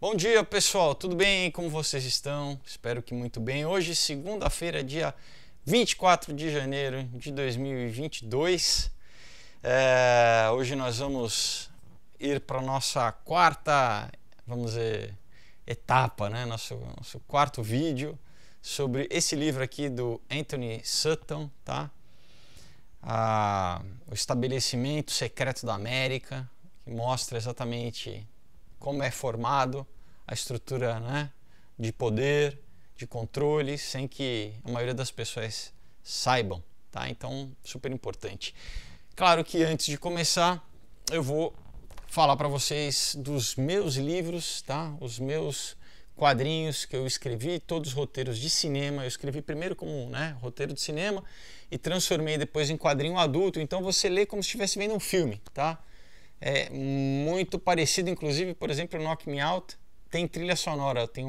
Bom dia, pessoal, tudo bem? Como vocês estão? Espero que muito bem. Hoje, segunda-feira, dia 24 de janeiro de 2022. Hoje nós vamos ir para a nossa quarta, vamos dizer, etapa, né? Nosso quarto vídeo sobre esse livro aqui do Anthony Sutton, tá? O Estabelecimento Secreto da América, que mostra exatamente como é formado a estrutura, né, de poder, de controle, sem que a maioria das pessoas saibam, tá? Então, super importante. Claro que antes de começar, eu vou falar para vocês dos meus livros, tá? Os meus quadrinhos que eu escrevi, todos os roteiros de cinema. Eu escrevi primeiro como, né, roteiro de cinema e transformei depois em quadrinho adulto. Então você lê como se estivesse vendo um filme, tá? É muito parecido, inclusive, por exemplo, Knock Me Out tem trilha sonora, tem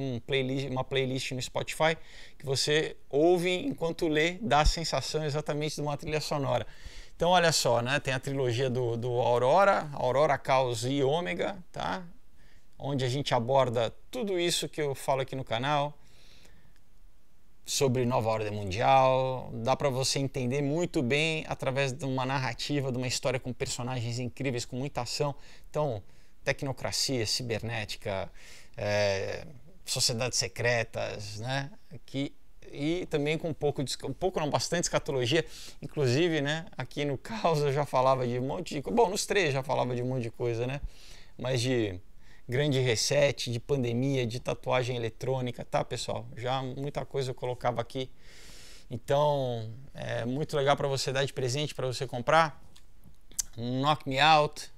uma playlist no Spotify que você ouve enquanto lê, dá a sensação exatamente de uma trilha sonora. Então olha só, né? Tem a trilogia do Aurora, Caos e Ômega, tá? Onde a gente aborda tudo isso que eu falo aqui no canal sobre Nova Ordem Mundial. Dá para você entender muito bem através de uma narrativa, de uma história com personagens incríveis, com muita ação. Então, tecnocracia, cibernética, sociedades secretas, né? E também com bastante escatologia. Inclusive, né? Aqui no Caos eu já falava de um monte de coisa. Bom, nos três já falava de um monte de coisa, né? Mas de grande reset, de pandemia, de tatuagem eletrônica, tá, pessoal? Já muita coisa eu colocava aqui. Então, é muito legal para você dar de presente, para você comprar. Knock Me Out,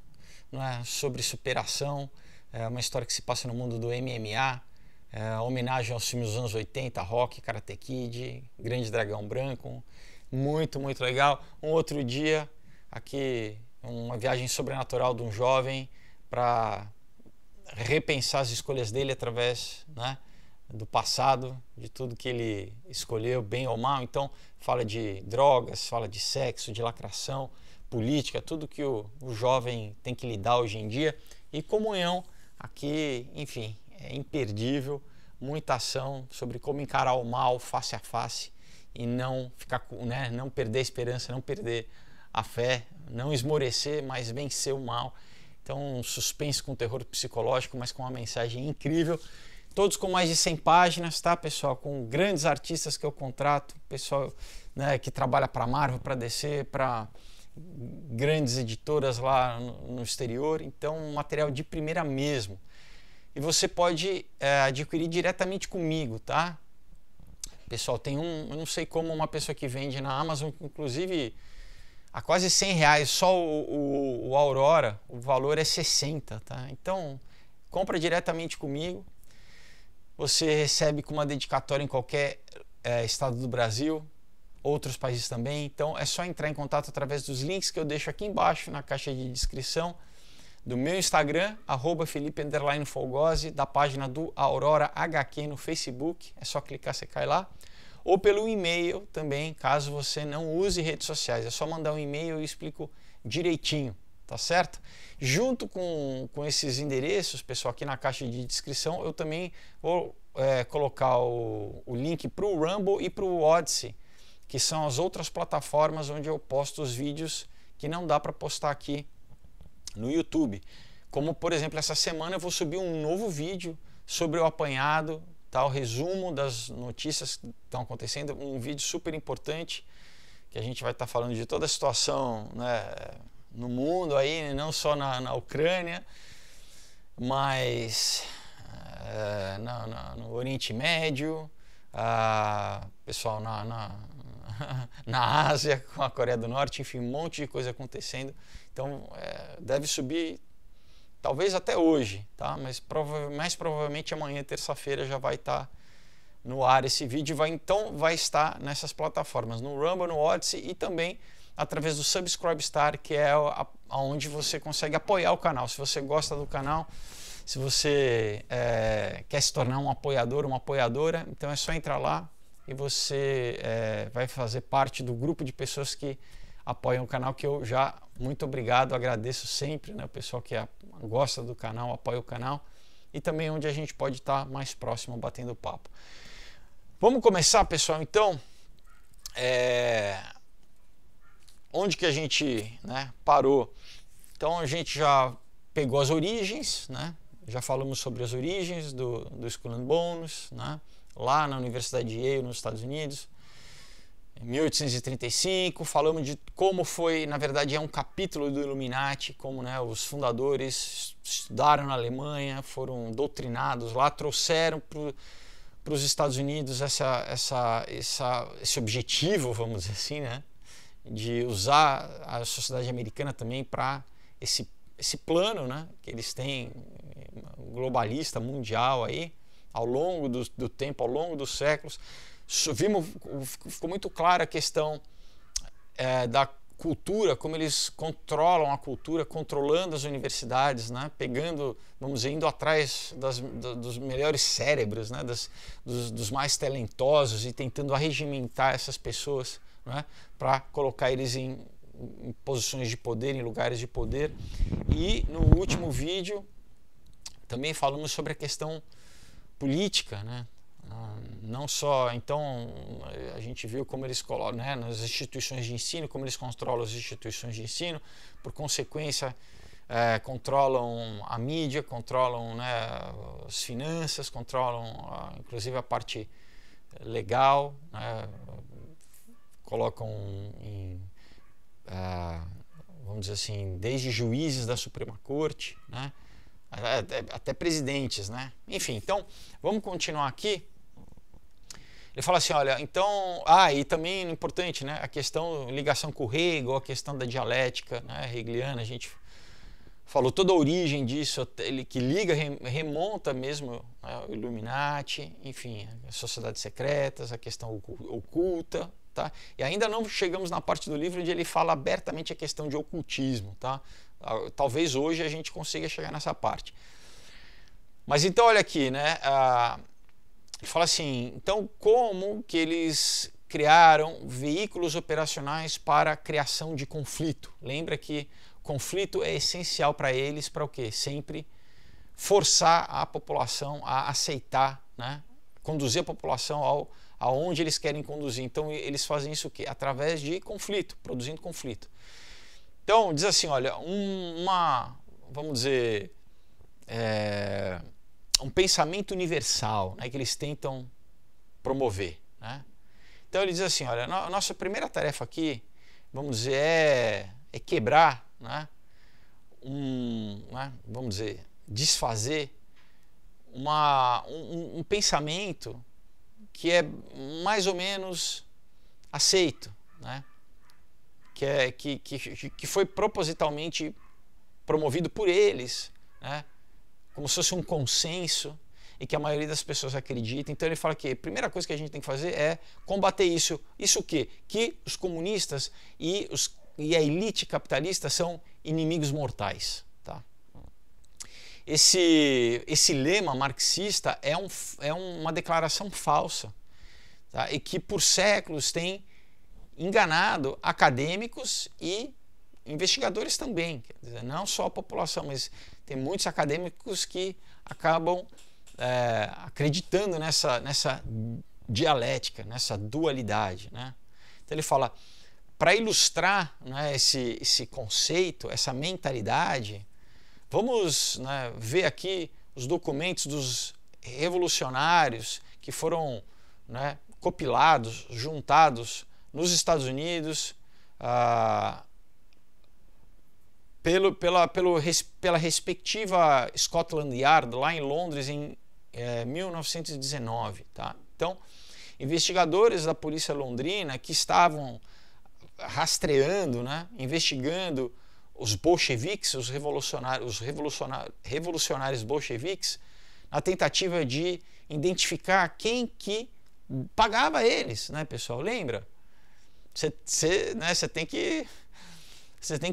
né, sobre superação. É uma história que se passa no mundo do MMA. Homenagem aos filmes dos anos 80, Rock, Karate Kid, Grande Dragão Branco. Muito, muito legal. Um outro dia, aqui, uma viagem sobrenatural de um jovem para repensar as escolhas dele através, né, do passado, de tudo que ele escolheu, bem ou mal. Então fala de drogas, fala de sexo, de lacração, política, tudo que o jovem tem que lidar hoje em dia. E Comunhão, aqui, enfim, é imperdível, muita ação sobre como encarar o mal face a face e não ficar, né, não perder a esperança, não perder a fé, não esmorecer, mas vencer o mal. Então, um suspense com terror psicológico, mas com uma mensagem incrível. Todos com mais de 100 páginas, tá, pessoal? Com grandes artistas que eu contrato, pessoal, né, que trabalha para Marvel, para DC, para grandes editoras lá no exterior. Então, um material de primeira mesmo. E você pode adquirir diretamente comigo, tá? Pessoal, tem eu não sei como uma pessoa que vende na Amazon, inclusive a quase R$100, só o Aurora, o valor é 60, tá? Então, compra diretamente comigo. Você recebe com uma dedicatória em qualquer estado do Brasil, outros países também. Então, é só entrar em contato através dos links que eu deixo aqui embaixo na caixa de descrição do meu Instagram, @Felipe_Folgose, da página do Aurora HQ no Facebook. É só clicar, você cai lá. Ou pelo e-mail também, caso você não use redes sociais. É só mandar um e-mail e eu explico direitinho, tá certo? Junto com esses endereços, pessoal, aqui na caixa de descrição, eu também vou colocar o link para o Rumble e para o Odyssey, que são as outras plataformas onde eu posto os vídeos que não dá para postar aqui no YouTube. Como, por exemplo, essa semana eu vou subir um novo vídeo sobre o apanhado, tá, o resumo das notícias que estão acontecendo, um vídeo super importante, que a gente vai estar falando de toda a situação, né, no mundo aí, não só na Ucrânia, mas no Oriente Médio, pessoal na Ásia, com a Coreia do Norte, enfim, um monte de coisa acontecendo. Então deve subir talvez até hoje, tá? Mas mais provavelmente amanhã, terça-feira, já vai estar no ar esse vídeo. Então vai estar nessas plataformas, no Rumble, no Odyssey e também através do Subscribestar, que é onde você consegue apoiar o canal. Se você gosta do canal, se você quer se tornar um apoiador, uma apoiadora, então é só entrar lá e você vai fazer parte do grupo de pessoas que apoiam o canal, que eu muito obrigado, agradeço sempre, né, o pessoal que gosta do canal, apoia o canal. e também onde a gente pode estar mais próximo batendo papo. Vamos começar, pessoal, então. Onde que a gente, né, parou? Então a gente já pegou as origens, né? Já falamos sobre as origens do Skull and Bones, né? Lá na Universidade de Yale, nos Estados Unidos, em 1835. Falamos de como foi, na verdade, é um capítulo do Illuminati, como, né, os fundadores estudaram na Alemanha, foram doutrinados lá, trouxeram para os Estados Unidos esse objetivo, vamos dizer assim, né, de usar a sociedade americana também para esse plano, né, que eles têm, globalista, mundial, aí, ao longo do tempo, ao longo dos séculos. Ficou muito clara a questão da cultura, como eles controlam a cultura, controlando as universidades, né? Pegando, vamos dizer, indo atrás dos melhores cérebros, né? dos mais talentosos e tentando arregimentar essas pessoas, né? Para colocar eles em posições de poder, em lugares de poder. E no último vídeo também falamos sobre a questão política, né? Não só, então, a gente viu como eles colocam, né, nas instituições de ensino, como eles controlam as instituições de ensino, por consequência, controlam a mídia, controlam, né, as finanças, controlam inclusive a parte legal, né, colocam vamos dizer assim, desde juízes da Suprema Corte, né, até presidentes, né? Enfim, então, vamos continuar aqui. Ele fala assim, olha, então... e também importante, né? A questão, ligação com o Hegel, a questão da dialética, né, hegeliana, a gente falou toda a origem disso, ele que liga, remonta mesmo, né, o Illuminati, enfim, as sociedades secretas, a questão oculta, tá? E ainda não chegamos na parte do livro onde ele fala abertamente a questão de ocultismo, tá? Talvez hoje a gente consiga chegar nessa parte. Mas então olha aqui, né? Ele fala assim, então como que eles criaram veículos operacionais para a criação de conflito? Lembra que conflito é essencial para eles, para o quê? Sempre forçar a população a aceitar, né? Conduzir a população aonde eles querem conduzir. Então eles fazem isso o quê? Através de conflito, produzindo conflito. Então, diz assim, olha, vamos dizer, um pensamento universal, né, que eles tentam promover, né? Então ele diz assim, olha, a nossa primeira tarefa aqui, vamos dizer, é quebrar, né, vamos dizer, desfazer um pensamento que é mais ou menos aceito, né? Que foi propositalmente promovido por eles, né? Como se fosse um consenso e que a maioria das pessoas acredita. Então ele fala que a primeira coisa que a gente tem que fazer é combater isso. Isso o quê? Que os comunistas e a elite capitalista são inimigos mortais. Tá? Esse lema marxista é uma declaração falsa, tá? E que por séculos tem enganado acadêmicos e investigadores também, quer dizer, não só a população, mas tem muitos acadêmicos que acabam acreditando nessa dialética, nessa dualidade, né? Então ele fala, para ilustrar, né, esse conceito, essa mentalidade, vamos, né, ver aqui os documentos dos revolucionários que foram, né, compilados, juntados nos Estados Unidos, pela respectiva Scotland Yard, lá em Londres, em 1919. Tá? Então, investigadores da polícia londrina que estavam rastreando, né, investigando os bolcheviques, os revolucionários bolcheviques, na tentativa de identificar quem que pagava eles, né, pessoal? Lembra? Você tem que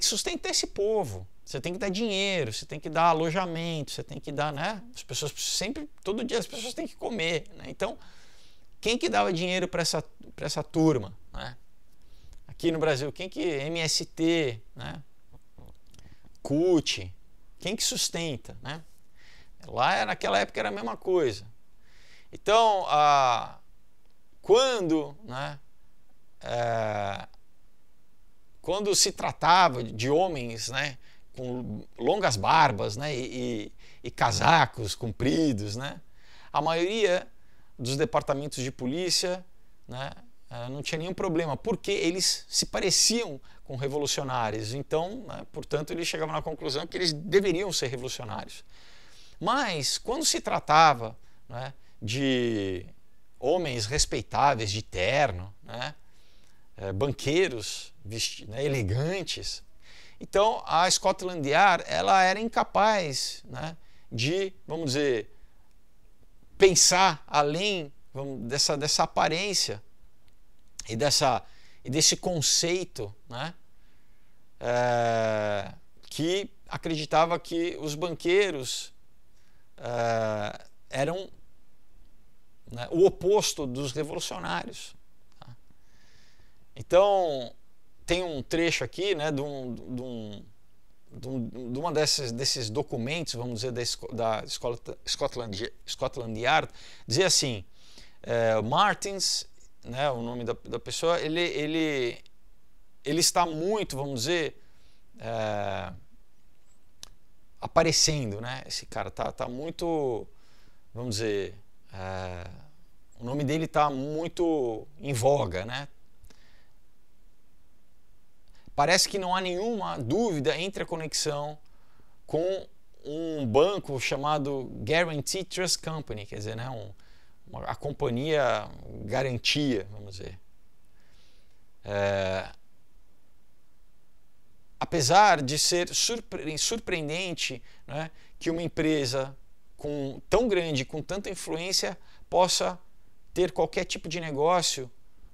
sustentar esse povo, você tem que dar dinheiro, você tem que dar alojamento, você tem que dar, né? As pessoas sempre, todo dia as pessoas têm que comer, né? Então, quem que dava dinheiro para essa turma, né? Aqui no Brasil, quem que MST, né? CUT, quem que sustenta, né? Lá, naquela época, era a mesma coisa. Então, quando se tratava de homens, né, com longas barbas, né, e casacos compridos, né, a maioria dos departamentos de polícia, né, não tinha nenhum problema, porque eles se pareciam com revolucionários. Então, né, portanto, eles chegavam na conclusão que eles deveriam ser revolucionários. Mas, quando se tratava, né, de homens respeitáveis, de terno, né, banqueiros né, elegantes, então a Scotland Yard ela era incapaz, né, de, vamos dizer, pensar além dessa aparência e desse conceito, né, que acreditava que os banqueiros eram, né, o oposto dos revolucionários. Tá? Então, tem um trecho aqui, né, de uma desses documentos, vamos dizer, da Scotland Yard, dizia assim, Martins, né, o nome da pessoa, ele está muito, vamos dizer, aparecendo, né? Esse cara tá muito, vamos dizer, o nome dele está muito em voga, né? Parece que não há nenhuma dúvida entre a conexão com um banco chamado Guarantee Trust Company, quer dizer, né, a companhia garantia, vamos dizer. Apesar de ser surpreendente, né, que uma empresa tão grande, com tanta influência, possa ter qualquer tipo de negócio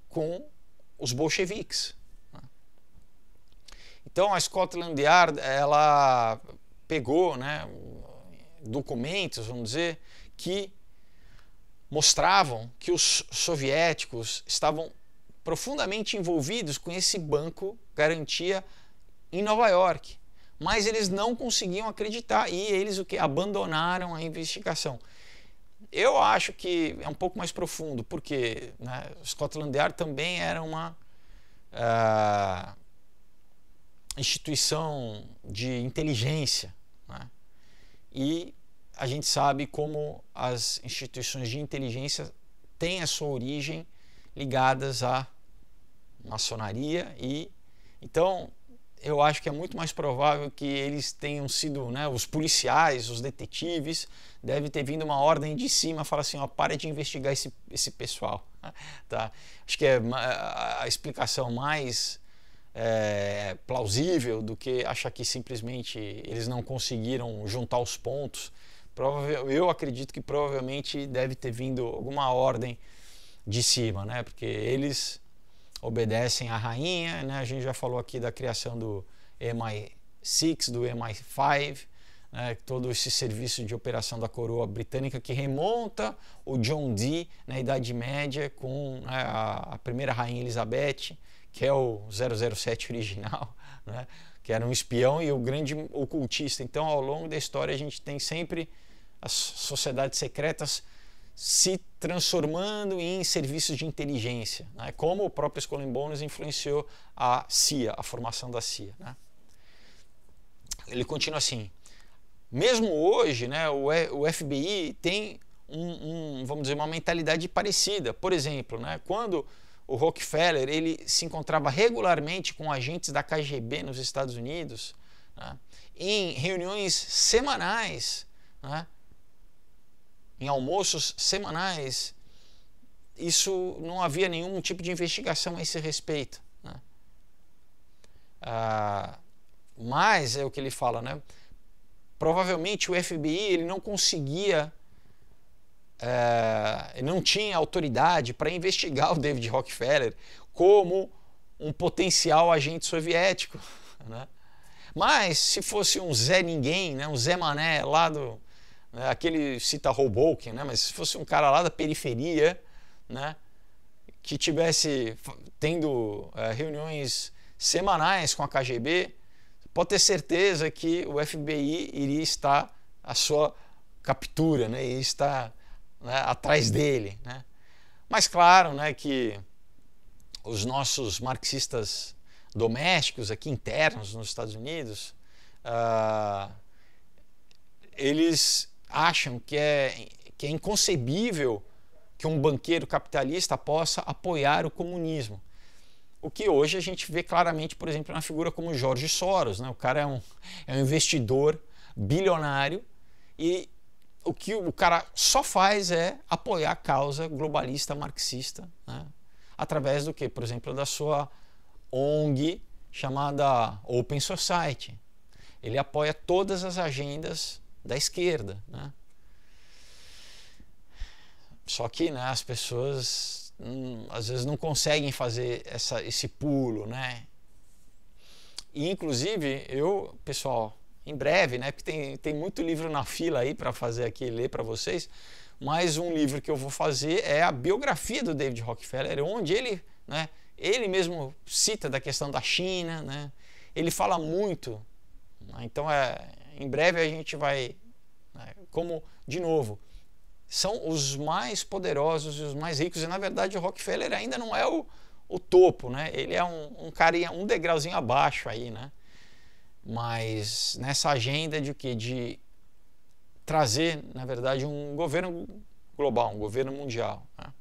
com os bolcheviques. Então a Scotland Yard ela pegou, né, documentos, vamos dizer, que mostravam que os soviéticos estavam profundamente envolvidos com esse banco garantia em Nova York, mas eles não conseguiam acreditar e eles abandonaram a investigação. Eu acho que é um pouco mais profundo, porque, né, Scotland Yard também era uma instituição de inteligência, né? E a gente sabe como as instituições de inteligência têm a sua origem ligadas à maçonaria, e então eu acho que é muito mais provável que eles tenham sido, né, os policiais, os detetives, deve ter vindo uma ordem de cima, fala assim, ó, para de investigar esse pessoal, tá? Acho que é a explicação mais plausível do que achar que simplesmente eles não conseguiram juntar os pontos. Eu acredito que provavelmente deve ter vindo alguma ordem de cima, né? Porque eles obedecem à rainha, né? A gente já falou aqui da criação do MI6, do MI5, né? Todo esse serviço de operação da coroa britânica que remonta o John Dee na Idade Média com, né, a primeira rainha Elizabeth, que é o 007 original, né? Que era um espião e o grande ocultista. Então, ao longo da história, a gente tem sempre as sociedades secretas se transformando em serviços de inteligência, né? Como o próprio Skull and Bones influenciou a CIA, a formação da CIA, né? Ele continua assim, mesmo hoje, né, o FBI tem vamos dizer, uma mentalidade parecida. Por exemplo, né, quando o Rockefeller ele se encontrava regularmente com agentes da KGB nos Estados Unidos, né, em reuniões semanais, né, em almoços semanais, isso não havia nenhum tipo de investigação a esse respeito, né. Mas é o que ele fala, né? Provavelmente o FBI ele não conseguia, não tinha autoridade para investigar o David Rockefeller como um potencial agente soviético, né? Mas se fosse um Zé Ninguém, né, um Zé Mané lá do, né, aquele cita Hoboken, né, mas se fosse um cara lá da periferia, né, que tivesse tendo reuniões semanais com a KGB, pode ter certeza que o FBI iria estar à sua captura, né, e está, né, atrás dele, né. Mas claro, né, que os nossos marxistas domésticos aqui internos nos Estados Unidos, eles acham que é inconcebível que um banqueiro capitalista possa apoiar o comunismo. O que hoje a gente vê claramente, por exemplo, na figura como George Soros, né? O cara é um investidor bilionário e o que o cara só faz é apoiar a causa globalista marxista, né? Através do que? Por exemplo, da sua ONG chamada Open Society. Ele apoia todas as agendas da esquerda, né? Só que, né, as pessoas às vezes não conseguem fazer esse pulo, né? E inclusive pessoal, em breve, né, porque tem muito livro na fila aí para fazer aqui, ler para vocês, mas um livro que eu vou fazer é a biografia do David Rockefeller, onde ele, né, ele mesmo cita da questão da China, né? Ele fala muito, né? Então em breve a gente vai, né, como, de novo, são os mais poderosos e os mais ricos, e na verdade o Rockefeller ainda não é o topo, né? Ele é um carinha, um degrauzinho abaixo aí, né? Mas nessa agenda de quê? De trazer, na verdade, um governo global, um governo mundial, né?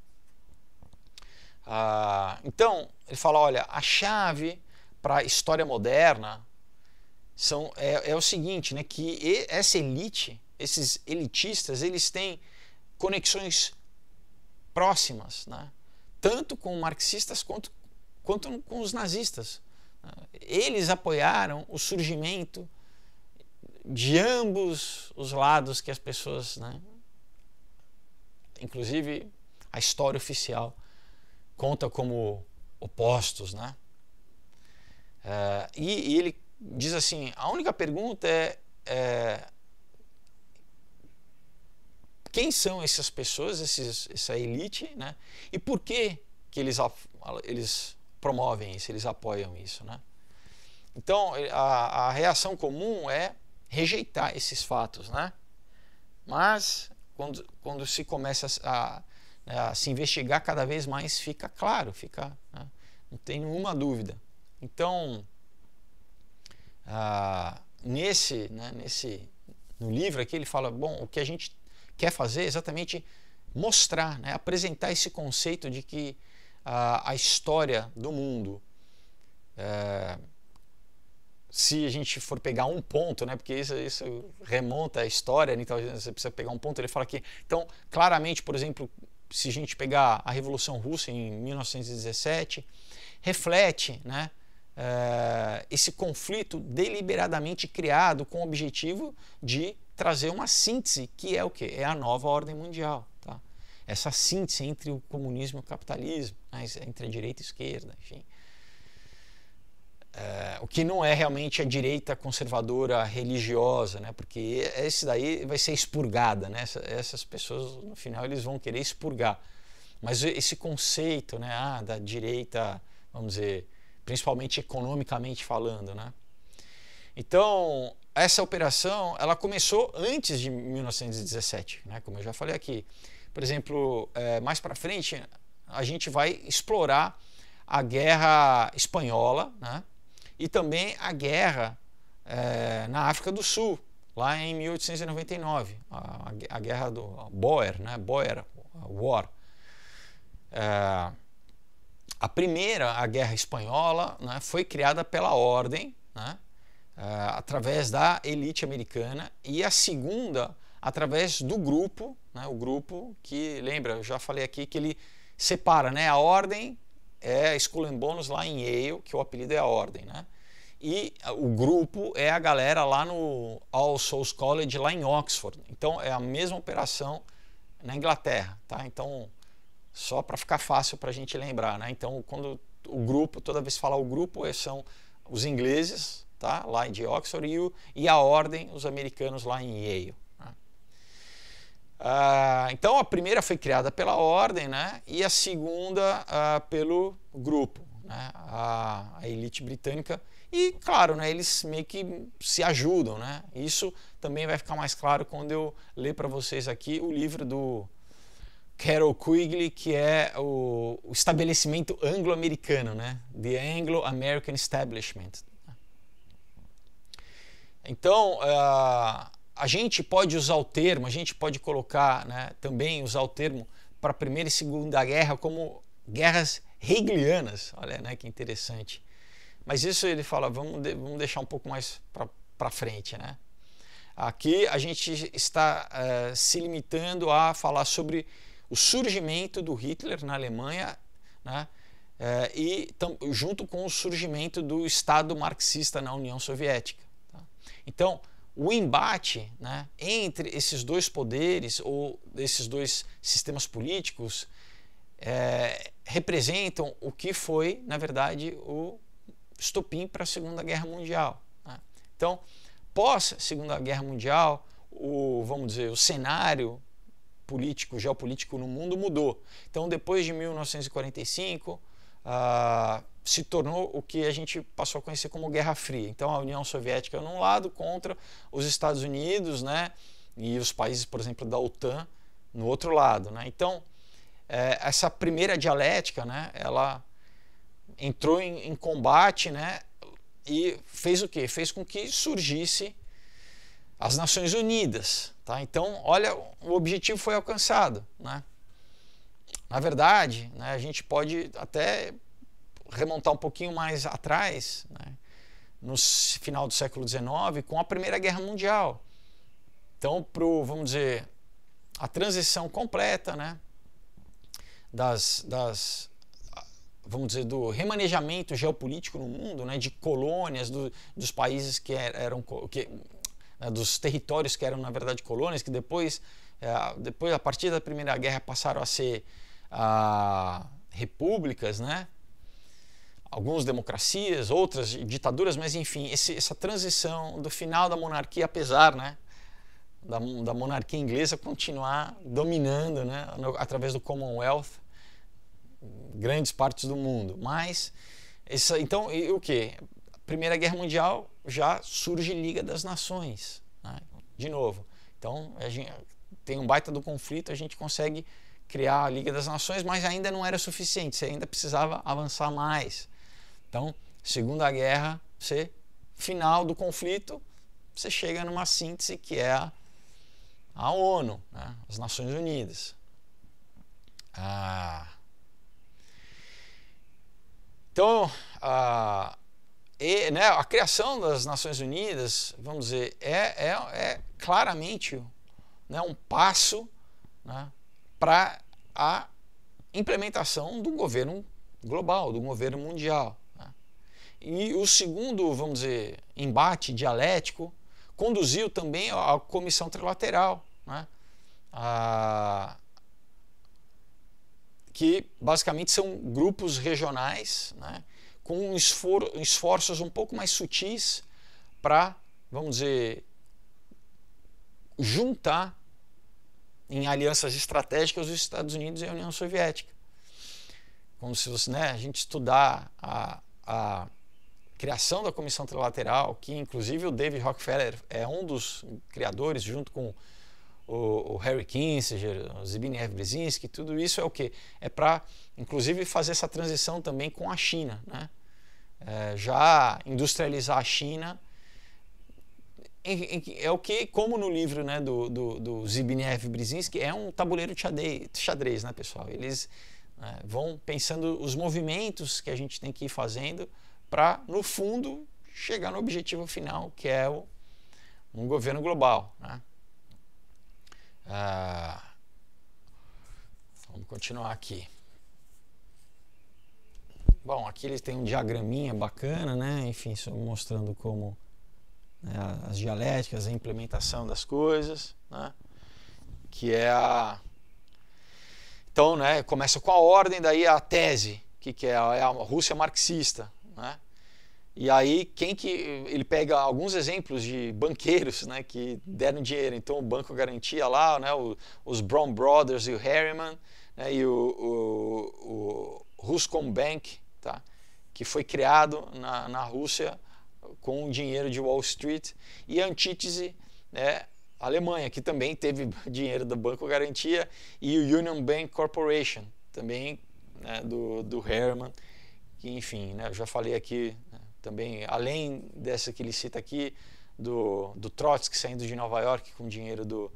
Então, ele fala, olha, a chave para a história moderna é o seguinte, né? Que essa elite, esses elitistas, eles têm conexões próximas, né? Tanto com marxistas quanto com os nazistas. Eles apoiaram o surgimento de ambos os lados que as pessoas, né, inclusive a história oficial conta como opostos, né? E ele diz assim, a única pergunta é quem são essas pessoas, essa elite, né? E por que eles promovem isso, eles apoiam isso, né? Então, a reação comum é rejeitar esses fatos, né? Mas, quando se começa a se investigar cada vez mais, fica claro, né? Não tem nenhuma dúvida. Então, no livro aqui ele fala, bom, o que a gente quer fazer é exatamente mostrar, né, apresentar esse conceito de que a história do mundo, se a gente for pegar um ponto, né, porque isso remonta à história, então você precisa pegar um ponto, ele fala que, então, claramente, por exemplo, se a gente pegar a Revolução Russa em 1917, reflete, né, esse conflito deliberadamente criado com o objetivo de trazer uma síntese, que é o quê? É a nova ordem mundial, tá? Essa síntese entre o comunismo e o capitalismo, né? Entre a direita e a esquerda, enfim. O que não é realmente a direita conservadora religiosa, né? Porque esse daí vai ser expurgada, né? Essas pessoas, no final, eles vão querer expurgar. Mas esse conceito, né, da direita, vamos dizer, principalmente economicamente falando, né? Então, essa operação, ela começou antes de 1917, né? Como eu já falei aqui. Por exemplo, mais para frente, a gente vai explorar a Guerra Espanhola, né? E também a guerra na África do Sul, lá em 1899, a Guerra do Boer, né? Boer War. A primeira, a Guerra Espanhola, né, foi criada pela ordem, né, através da elite americana, e a segunda através do grupo, né, o grupo que, lembra, eu já falei aqui que ele separa, né, a ordem é Skull and Bones lá em Yale, que o apelido é a ordem, né, e o grupo é a galera lá no All Souls College lá em Oxford. Então é a mesma operação na Inglaterra, tá? Então, só para ficar fácil para a gente lembrar, né? Então, quando o grupo, toda vez que fala o grupo, são os ingleses, tá? Lá de Oxford, e a ordem, os americanos lá em Yale. Né? Então, a primeira foi criada pela ordem, né? E a segunda pelo grupo, né? A elite britânica. E, claro, né, eles meio que se ajudam, né? Isso também vai ficar mais claro quando eu ler para vocês aqui o livro do Carol Quigley, que é o estabelecimento anglo-americano, né? The Anglo-American Establishment. Então, a gente pode usar o termo, a gente pode colocar, né, também usar o termo para a Primeira e Segunda Guerra como guerras hegelianas. Olha, né, que interessante. Mas isso ele fala, vamos deixar um pouco mais para frente, né? Aqui a gente está se limitando a falar sobre o surgimento do Hitler na Alemanha, né? Junto com o surgimento do Estado marxista na União Soviética. Tá? Então, o embate, né, entre esses dois poderes ou esses dois sistemas políticos representam o que foi, na verdade, o estopim para a Segunda Guerra Mundial. Né? Então, pós Segunda Guerra Mundial, vamos dizer, o cenário político, geopolítico no mundo mudou. Então, depois de 1945, se tornou o que a gente passou a conhecer como Guerra Fria. Então, a União Soviética num lado contra os Estados Unidos, né, e os países, por exemplo, da OTAN no outro lado. Né? Então, essa primeira dialética, né, ela entrou em combate, né, e fez o quê? Fez com que surgisse as Nações Unidas. Tá? Então, olha, o objetivo foi alcançado. Né? Na verdade, né, a gente pode até remontar um pouquinho mais atrás, né, no final do século XIX, com a Primeira Guerra Mundial. Então, vamos dizer, a transição completa, né, vamos dizer, do remanejamento geopolítico no mundo, né, de colônias, dos países que dos territórios que eram, na verdade, colônias, que depois, a partir da Primeira Guerra, passaram a ser repúblicas, né? Algumas democracias, outras ditaduras, mas enfim, essa transição do final da monarquia, apesar, né, da monarquia inglesa continuar dominando, né, através do Commonwealth, grandes partes do mundo. Mas, então, o que? Primeira Guerra Mundial já surge Liga das Nações, né? De novo. Então, a gente tem um baita do conflito, a gente consegue criar a Liga das Nações, mas ainda não era suficiente, você ainda precisava avançar mais. Então, Segunda Guerra, final do conflito, você chega numa síntese que é a ONU, né? As Nações Unidas. Então, né, a criação das Nações Unidas, vamos dizer, é claramente, né, um passo, né, para a implementação do governo global, do governo mundial. Né? E o segundo, vamos dizer, embate dialético conduziu também à Comissão Trilateral, né, que basicamente são grupos regionais, né, com esforços um pouco mais sutis para, vamos dizer, juntar em alianças estratégicas os Estados Unidos e a União Soviética. Como se você, né, a gente estudar a criação da Comissão Trilateral, que inclusive o David Rockefeller é um dos criadores, junto com o Harry Kissinger, o Zbigniew Brzezinski, tudo isso é o quê? É para, inclusive, fazer essa transição também com a China, né? Já industrializar a China, é o que, como no livro, né, do Zbigniew Brzezinski, é um tabuleiro de xadrez, né, pessoal? Eles vão pensando os movimentos que a gente tem que ir fazendo para, no fundo, chegar no objetivo final, que é um governo global, né? Vamos continuar aqui. Bom, aqui eles têm um diagraminha bacana, né? Enfim, só mostrando como, né, as dialéticas, a implementação das coisas, né? Que é então, né, começa com a ordem, daí a tese, que é a Rússia marxista, né? E aí, ele pega alguns exemplos de banqueiros, né, que deram dinheiro. Então, o banco garantia lá, né, os Brown Brothers e o Harriman, né, e o Ruscombank, tá, que foi criado na Rússia com o dinheiro de Wall Street, e a antítese é a Alemanha, que também teve dinheiro do Banco Garantia, e o Union Bank Corporation, também, né, do Herman, que enfim, né, eu já falei aqui, né, também, além dessa que ele cita aqui, do Trotsky saindo de Nova York com dinheiro do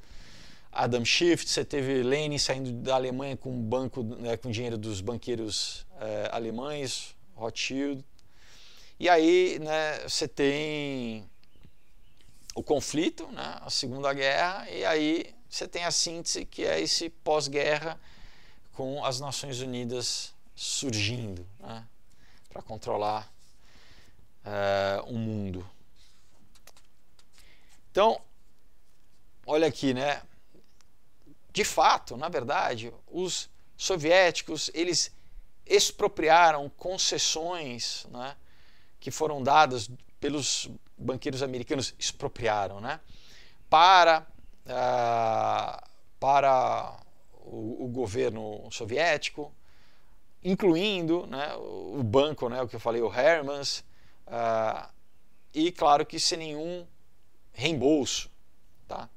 Adam Schiff, você teve Lenin saindo da Alemanha com banco, né, com dinheiro dos banqueiros alemães, Rothschild. E aí, né, você tem o conflito, né, a Segunda Guerra, e aí você tem a síntese, que é esse pós-guerra com as Nações Unidas surgindo, né, para controlar o mundo. Então, olha aqui, né? De fato, na verdade, os soviéticos, eles expropriaram concessões, né, que foram dadas pelos banqueiros americanos, expropriaram, né, para o governo soviético, incluindo, né, o banco, né, o que eu falei, o Hermans, e claro que sem nenhum reembolso, tá?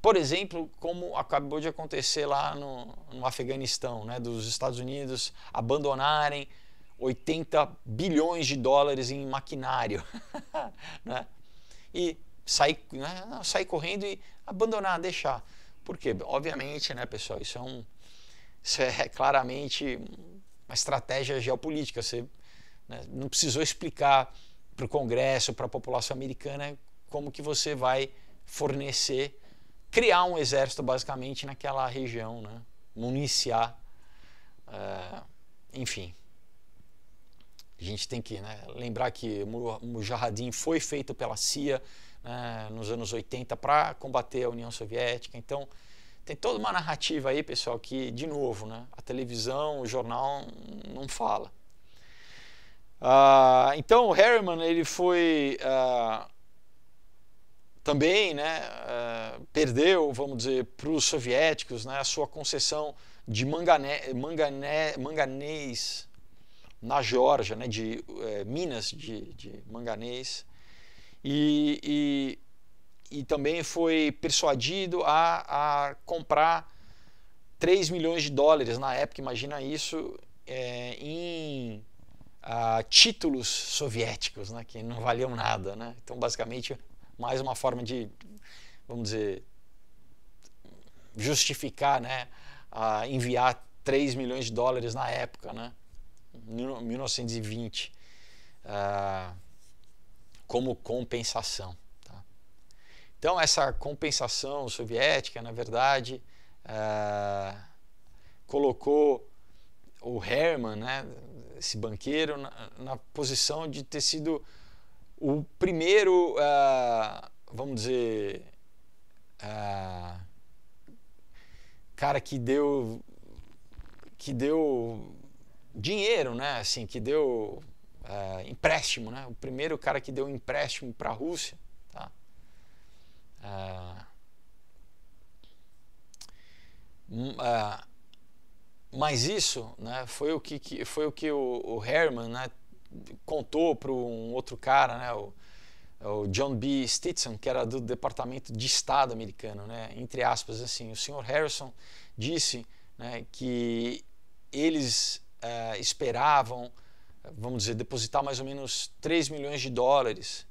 Por exemplo, como acabou de acontecer lá no Afeganistão, né, dos Estados Unidos abandonarem 80 bilhões de dólares em maquinário, né, e sair correndo e abandonar, deixar. Por quê? Obviamente, né, pessoal, isso é claramente uma estratégia geopolítica. Você, né, não precisou explicar para o Congresso, para a população americana, como que você vai fornecer, criar um exército basicamente naquela região, né? Municiar, enfim. A gente tem que, né, lembrar que o Mujahideen foi feito pela CIA, né, nos anos 80 para combater a União Soviética. Então tem toda uma narrativa aí, pessoal, que, de novo, né, a televisão, o jornal não fala. Então o Herman, ele foi também, né, perdeu, vamos dizer, para os soviéticos, né, a sua concessão de manganês na Geórgia, né, de minas de manganês, e também foi persuadido a comprar 3 milhões de dólares na época, imagina isso, em títulos soviéticos, né, que não valiam nada, né? Então, basicamente, mais uma forma de, vamos dizer, justificar, né, enviar 3 milhões de dólares na época, né, 1920, como compensação. Tá? Então, essa compensação soviética, na verdade, colocou o Herman, né, esse banqueiro, na posição de ter sido o primeiro, vamos dizer, cara que deu dinheiro, né, assim, que deu empréstimo, né, o primeiro cara que deu empréstimo para a Rússia, tá? Mas isso, né, foi o que o Herman, né, contou para um outro cara, né, o John B. Stetson, que era do Departamento de Estado americano, né, entre aspas, assim, o Sr. Harrison disse, né, que eles esperavam, vamos dizer, depositar mais ou menos 3 milhões de dólares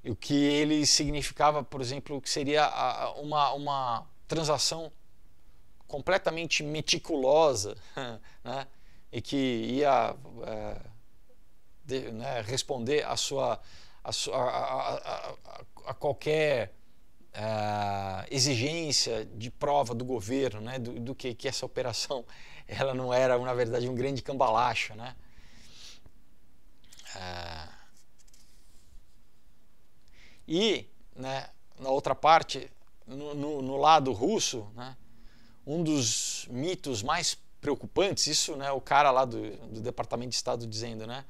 o que ele significava, por exemplo, que seria uma transação completamente meticulosa, né, e que ia né, responder a qualquer exigência de prova do governo, né, do que essa operação ela não era, na verdade, um grande cambalacho, né. E, né, na outra parte, no lado russo, né, um dos mitos mais preocupantes, isso, né, o cara lá do Departamento de Estado dizendo, né,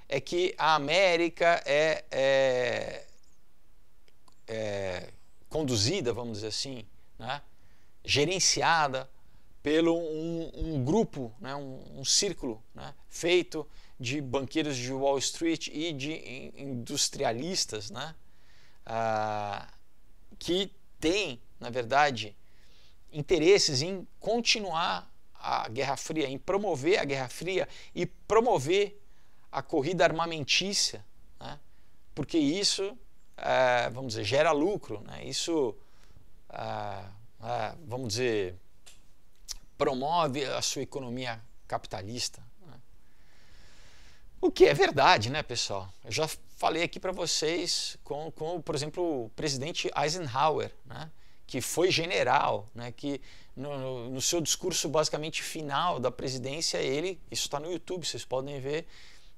é que a América é conduzida, vamos dizer assim, né, gerenciada pelo um grupo, né, um círculo, né, feito de banqueiros de Wall Street e de industrialistas, né, que têm, na verdade, interesses em continuar a Guerra Fria, em promover a Guerra Fria e promover a corrida armamentícia, né, porque isso, vamos dizer, gera lucro, né, isso, vamos dizer, promove a sua economia capitalista, né? O que é verdade, né, pessoal? Eu já falei aqui para vocês com, por exemplo, o presidente Eisenhower, né, que foi general, né, que no seu discurso basicamente final da presidência, isso está no YouTube, vocês podem ver,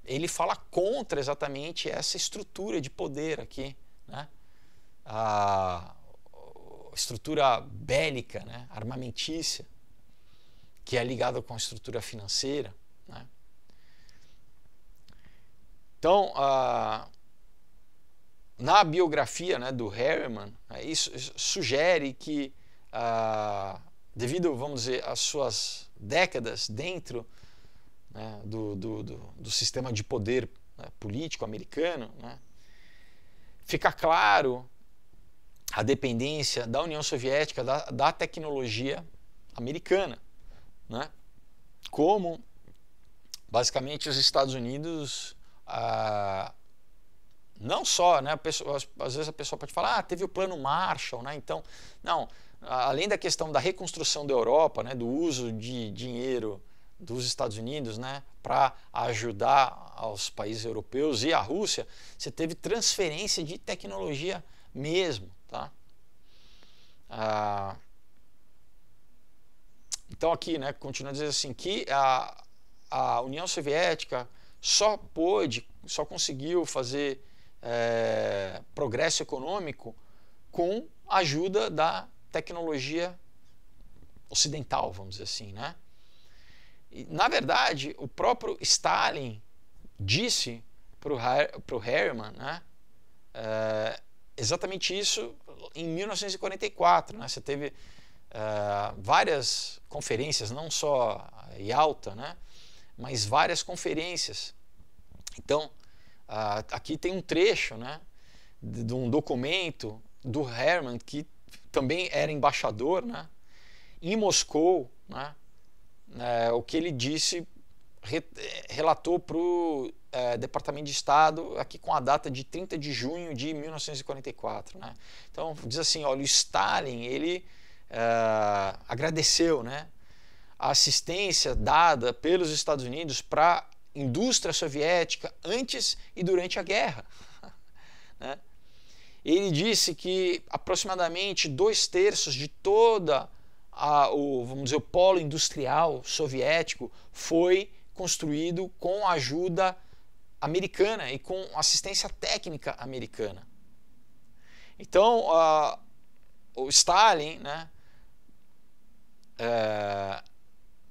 ele fala contra exatamente essa estrutura de poder aqui, né? A estrutura bélica, né, armamentícia, que é ligada com a estrutura financeira, né? Então, na biografia, né, do Harriman, isso sugere que, devido, vamos dizer, às suas décadas dentro, né, do sistema de poder, né, político americano, né, fica claro a dependência da União Soviética da tecnologia americana, né? Como basicamente os Estados Unidos, não só, né, às vezes a pessoa pode falar, teve o plano Marshall, né? Então, não, além da questão da reconstrução da Europa, né, do uso de dinheiro dos Estados Unidos, né, para ajudar aos países europeus e a Rússia, você teve transferência de tecnologia mesmo, tá? Então aqui, né, continua a dizer assim, que a União Soviética só conseguiu fazer progresso econômico com a ajuda da tecnologia ocidental, vamos dizer assim, né? E, na verdade, o próprio Stalin disse para o Harriman, né, exatamente isso em 1944, né? Você teve várias conferências, não só Yalta, né, mas várias conferências. Então, aqui tem um trecho, né, de um documento do Harriman, que também era embaixador, né, em Moscou, né, o que ele disse, relatou para o Departamento de Estado, aqui com a data de 30 de junho de 1944. Né? Então, diz assim, olha, o Stalin, ele agradeceu, né, a assistência dada pelos Estados Unidos para a indústria soviética antes e durante a guerra. Né? Ele disse que aproximadamente 2/3 de toda vamos dizer, o polo industrial soviético foi construído com a ajuda americana e com assistência técnica americana. Então, o Stalin, né,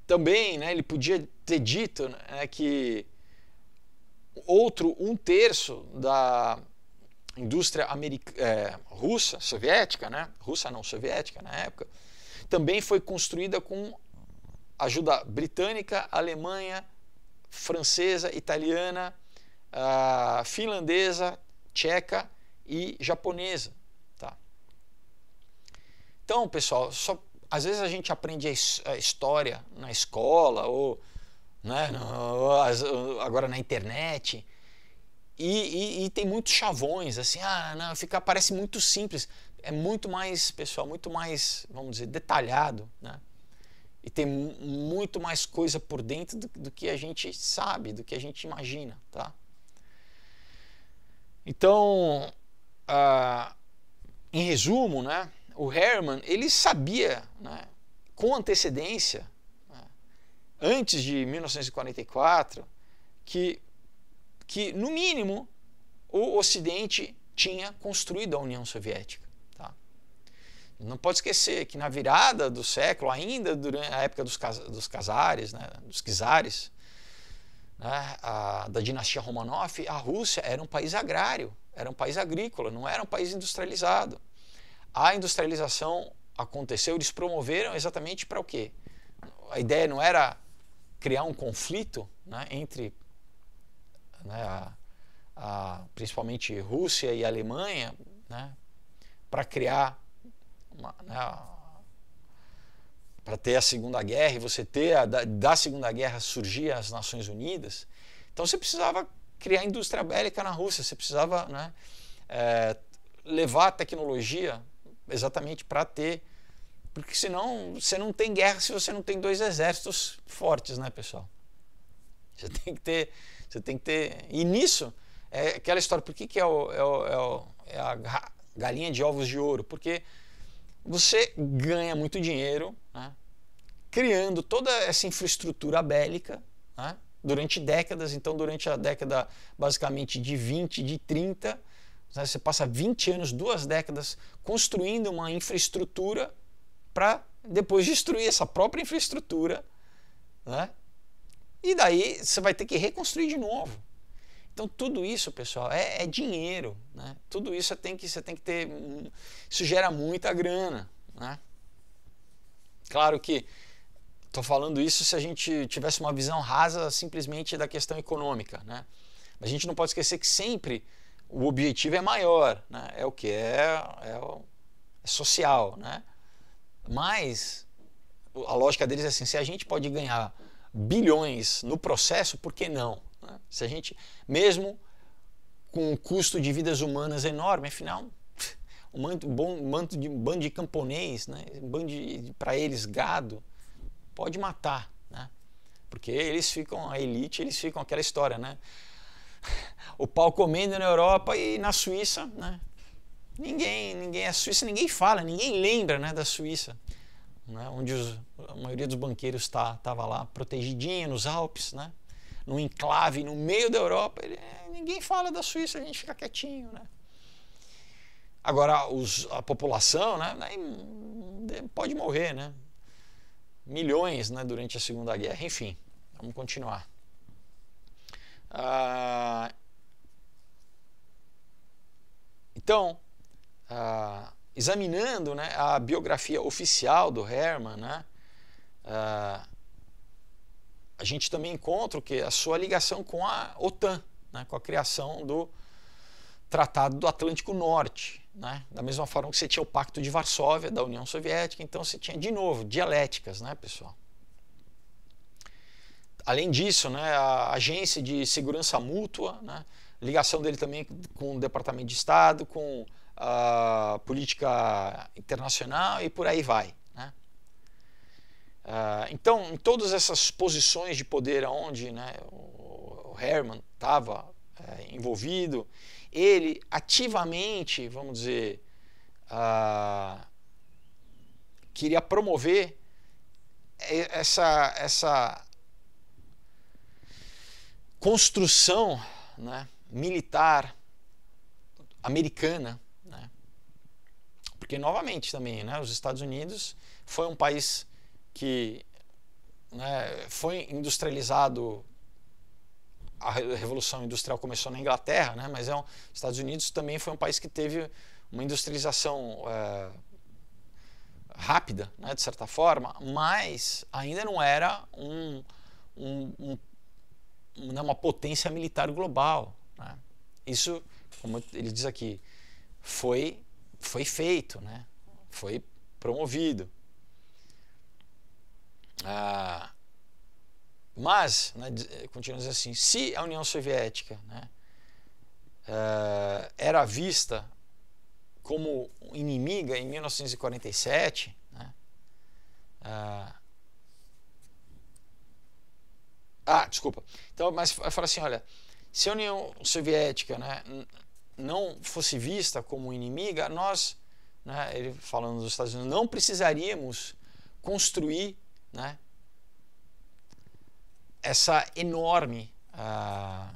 também, né, ele podia ter dito, né, que 1/3 da indústria russa, soviética, né, russa não soviética na época, também foi construída com ajuda britânica, Alemanha, francesa, italiana, finlandesa, tcheca e japonesa. Tá? Então, pessoal, às vezes a gente aprende a história na escola ou, né, agora na internet e tem muitos chavões, assim, não, parece muito simples. É muito mais, pessoal, muito mais, vamos dizer, detalhado, né? E tem muito mais coisa por dentro do que a gente sabe, do que a gente imagina, tá? Então, em resumo, né, o Harriman, ele sabia, né, com antecedência, né, antes de 1944, que no mínimo o Ocidente tinha construído a União Soviética. Não pode esquecer que na virada do século, ainda durante a época dos czares, né, dos czares, né, da dinastia Romanov, a Rússia era um país agrário, era um país agrícola, não era um país industrializado. A industrialização aconteceu, eles promoveram exatamente para o quê? a ideia não era criar um conflito, né, entre, né, principalmente Rússia e Alemanha, né, para criar para ter a Segunda Guerra e você ter da Segunda Guerra surgir as Nações Unidas. Então você precisava criar indústria bélica na Rússia, você precisava, né, levar a tecnologia exatamente para ter, porque senão você não tem guerra se você não tem dois exércitos fortes, né, pessoal? Você tem que ter, e nisso é aquela história, por que é a galinha de ovos de ouro? Porque você ganha muito dinheiro, né, criando toda essa infraestrutura bélica, né, durante décadas. Então, durante a década basicamente de 20, de 30, né, você passa 20 anos, 2 décadas, construindo uma infraestrutura para depois destruir essa própria infraestrutura, né? E daí você vai ter que reconstruir de novo. Então tudo isso, pessoal, é dinheiro, né? Tudo isso você tem que ter, isso gera muita grana, né? Claro que estou falando isso se a gente tivesse uma visão rasa simplesmente da questão econômica, né? Mas a gente não pode esquecer que sempre o objetivo é maior, né? É o que? É social, né? Mas a lógica deles é assim, se a gente pode ganhar bilhões no processo, por que não? Né? Se a gente, mesmo com um custo de vidas humanas enorme, afinal, um bando de camponês, né? Para eles gado, pode matar, né? Porque eles ficam, a elite, eles ficam aquela história, né? O pau comendo na Europa e na Suíça, né? Ninguém é Suíça, ninguém fala, ninguém lembra, né, da Suíça, né, onde a maioria dos banqueiros estava lá protegidinha nos Alpes, né, num enclave no meio da Europa. Ninguém fala da Suíça, a gente fica quietinho, né. Agora a população, né, pode morrer, né, milhões, né, durante a Segunda Guerra. Enfim, vamos continuar. Então, examinando, né, a biografia oficial do Hermann, né, a gente também encontra o que? A sua ligação com a OTAN, né, com a criação do Tratado do Atlântico Norte, né, da mesma forma que você tinha o Pacto de Varsóvia da União Soviética. Então você tinha de novo dialéticas, né, pessoal? Além disso, né, a Agência de Segurança Mútua, né, ligação dele também com o Departamento de Estado, com a política internacional e por aí vai, né? Então, em todas essas posições de poder onde, né, o Hermann estava envolvido, ele ativamente, vamos dizer, queria promover essa construção, né, militar americana, né? Porque novamente também, né, os Estados Unidos foi um país que, né, foi industrializado. A Revolução Industrial começou na Inglaterra, né, mas os Estados Unidos também foi um país que teve uma industrialização rápida, né, de certa forma, mas ainda não era uma potência militar global, né? Isso, como ele diz aqui, foi feito, né? Foi promovido. Mas, né, continua assim, se a União Soviética, né, era vista como inimiga em 1947, né, desculpa. Então, mas fala assim, olha, se a União Soviética, né, não fosse vista como inimiga, nós, né, ele falando dos Estados Unidos, não precisaríamos construir, né, essa enorme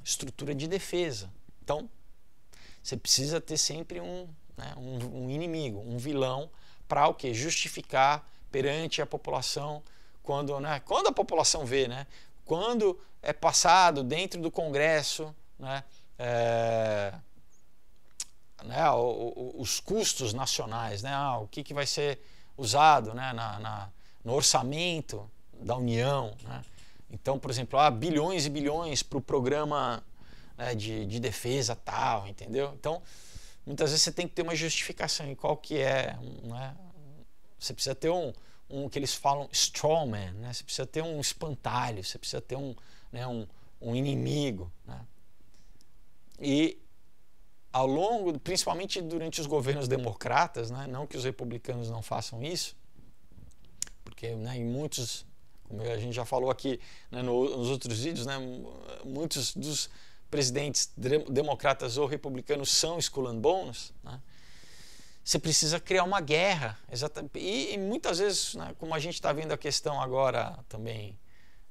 estrutura de defesa. Então, você precisa ter sempre um inimigo, um vilão, para o que? Justificar perante a população, quando a população vê, né, quando é passado dentro do Congresso, né, os custos nacionais, né, o que vai ser usado, né, no orçamento, da União, né? Então, por exemplo, bilhões e bilhões para o programa, né, de defesa tal, entendeu? Então, muitas vezes você tem que ter uma justificação. E qual que é? Né? Você precisa ter um que eles falam strawman, né? Você precisa ter um espantalho, você precisa ter um inimigo, né? E ao longo, principalmente durante os governos democratas, né? Não que os republicanos não façam isso, porque, né, em muitos, como a gente já falou aqui, né, nos outros vídeos, né, muitos dos presidentes democratas ou republicanos são skull and bones, né? Você precisa criar uma guerra, exatamente. E muitas vezes, né, como a gente está vendo a questão agora também,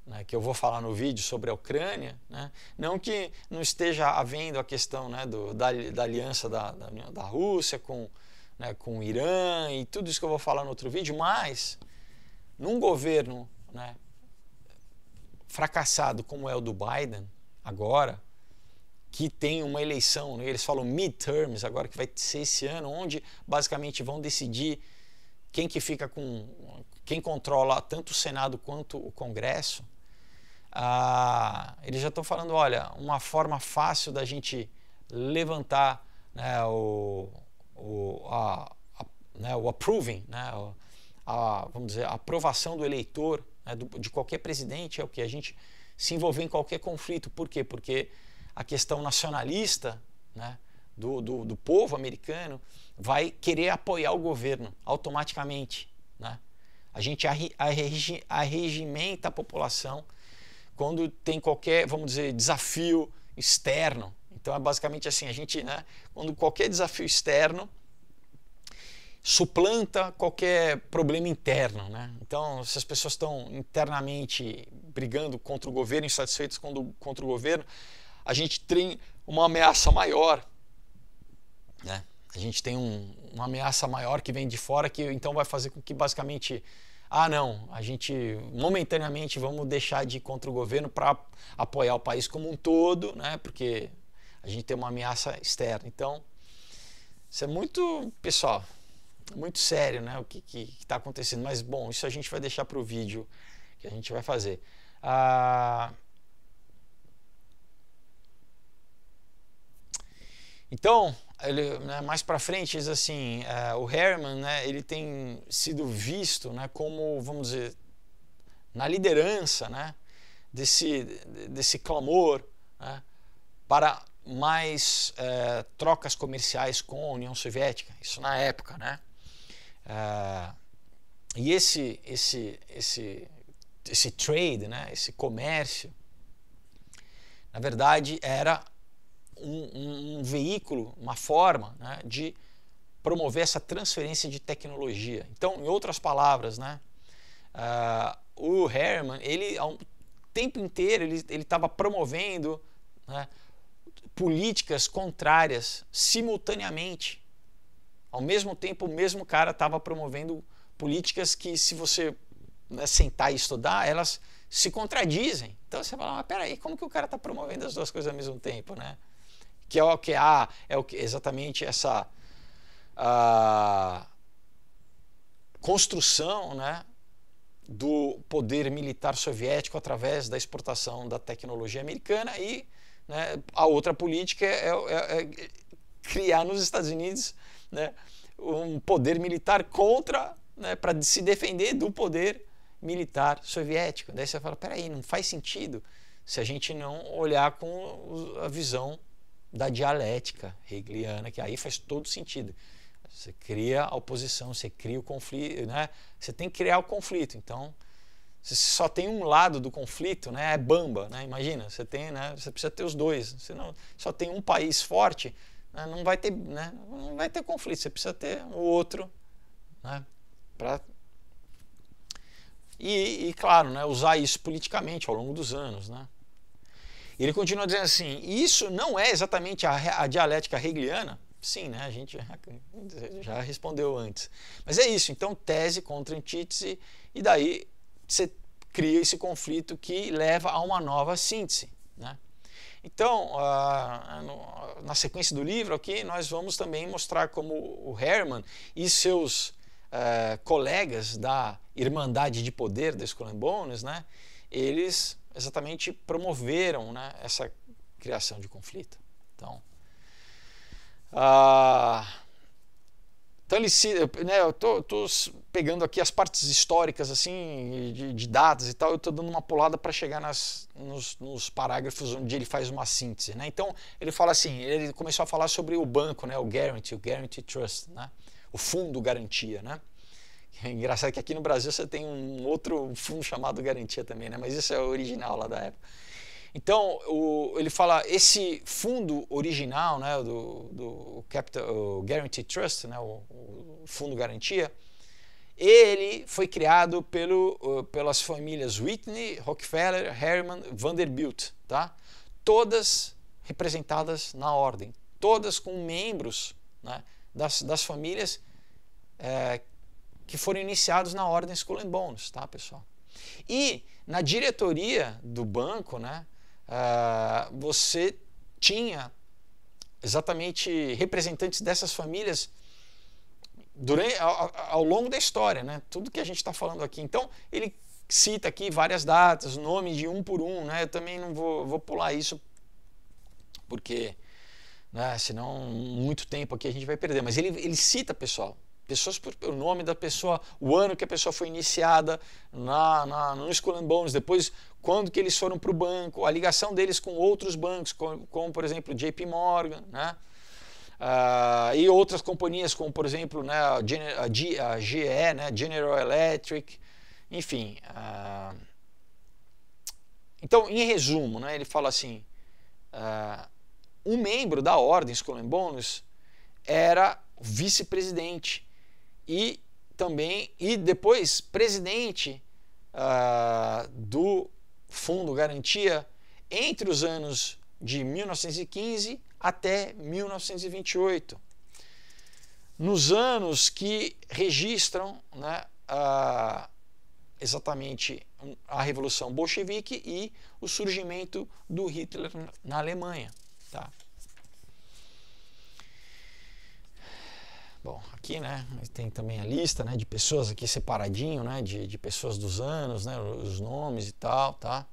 né, que eu vou falar no vídeo sobre a Ucrânia, né, não que não esteja havendo a questão, né, da aliança da Rússia né, com o Irã e tudo isso que eu vou falar no outro vídeo, mas num governo, né, fracassado como é o do Biden agora, que tem uma eleição, né, eles falam midterms agora, que vai ser esse ano, onde basicamente vão decidir quem que fica quem controla tanto o Senado quanto o Congresso. Eles já estão falando, olha, uma forma fácil da gente levantar, né, o approving, né, vamos dizer, a aprovação do eleitor, né, de qualquer presidente, é o que a gente se envolver em qualquer conflito. Por quê? Porque a questão nacionalista, né, do povo americano vai querer apoiar o governo automaticamente, né? A gente arregimenta a população quando tem qualquer, vamos dizer, desafio externo. Então é basicamente assim, a gente, né, quando qualquer desafio externo suplanta qualquer problema interno, né? Então, se as pessoas estão internamente brigando contra o governo, insatisfeitas contra o governo, a gente tem uma ameaça maior, né? A gente tem uma ameaça maior que vem de fora, que então vai fazer com que basicamente, não, a gente momentaneamente vamos deixar de ir contra o governo para apoiar o país como um todo, né? Porque a gente tem uma ameaça externa. Então, isso é muito, pessoal, muito sério, né? O que está acontecendo. Mas, bom, isso a gente vai deixar para o vídeo que a gente vai fazer. Então, ele, né, mais para frente diz assim, o Harriman, né, ele tem sido visto, né, como, vamos dizer, na liderança, né, desse clamor, né, para mais trocas comerciais com a União Soviética, isso na época, né? E esse trade, né, esse comércio, na verdade era um veículo, uma forma, né, de promover essa transferência de tecnologia. Então, em outras palavras, né, o Harriman, ele ao tempo inteiro ele estava promovendo, né, políticas contrárias simultaneamente. Ao mesmo tempo, o mesmo cara estava promovendo políticas que, se você, né, sentar e estudar, elas se contradizem. Então você fala, mas peraí, como que o cara está promovendo as duas coisas ao mesmo tempo, né? Que é o que exatamente essa construção, né, do poder militar soviético através da exportação da tecnologia americana, e, né, a outra política é criar nos Estados Unidos, né, um poder militar contra, né, para se defender do poder militar soviético. Daí você fala, peraí, não faz sentido se a gente não olhar com a visão da dialética hegeliana, que aí faz todo sentido. Você cria a oposição, você cria o conflito, né? Você tem que criar o conflito. Então, se só tem um lado do conflito, né, é bamba, né? Imagina, você tem, né, você precisa ter os dois. Se não, só tem um país forte, né, não vai ter, né, não vai ter conflito. Você precisa ter o outro, né, e claro, né, usar isso politicamente ao longo dos anos, né? Ele continua dizendo assim, isso não é exatamente a dialética hegeliana? Sim, né? A gente já respondeu antes. Mas é isso, então tese contra antítese, e daí você cria esse conflito que leva a uma nova síntese, né? Então, na sequência do livro aqui, nós vamos também mostrar como o Harriman e seus colegas da Irmandade de Poder da Skull and Bones, né, eles exatamente promoveram, né, essa criação de conflito. Então, então eu tô pegando aqui as partes históricas assim de datas e tal, eu estou dando uma pulada para chegar nos parágrafos onde ele faz uma síntese, né? Então ele fala assim, ele começou a falar sobre o banco, né, o Guarantee Trust, né, o fundo garantia, né? É engraçado que aqui no Brasil você tem um outro fundo chamado Garantia também, né? Mas isso é o original lá da época. Então, ele fala, esse fundo original, né, do Guarantee Trust, né, o fundo garantia, ele foi criado pelas famílias Whitney, Rockefeller, Harriman, Vanderbilt, tá? Todas representadas na ordem, todas com membros, né, das famílias que foram iniciados na ordem Skull and Bones, tá, pessoal? E na diretoria do banco, né, você tinha exatamente representantes dessas famílias ao longo da história, né? Tudo que a gente está falando aqui. Então, ele cita aqui várias datas, nome de um por um, né? Eu também não vou pular isso, porque, né, senão muito tempo aqui a gente vai perder. Mas ele cita, pessoal, pessoas o nome da pessoa, o ano que a pessoa foi iniciada no Skull and Bones, depois quando que eles foram para o banco, a ligação deles com outros bancos, como por exemplo JP Morgan, né? E outras companhias como por exemplo, né, a GE, né, General Electric, enfim. Então, em resumo, né, ele fala assim, um membro da ordem Skull and Bones era vice-presidente e depois presidente do Fundo Garantia entre os anos de 1915 até 1928, nos anos que registram, né, exatamente a Revolução Bolchevique e o surgimento do Hitler na Alemanha, tá? Bom, aqui, né, tem também a lista, né, de pessoas aqui separadinho, né, de pessoas dos anos, né, os nomes e tal, tá?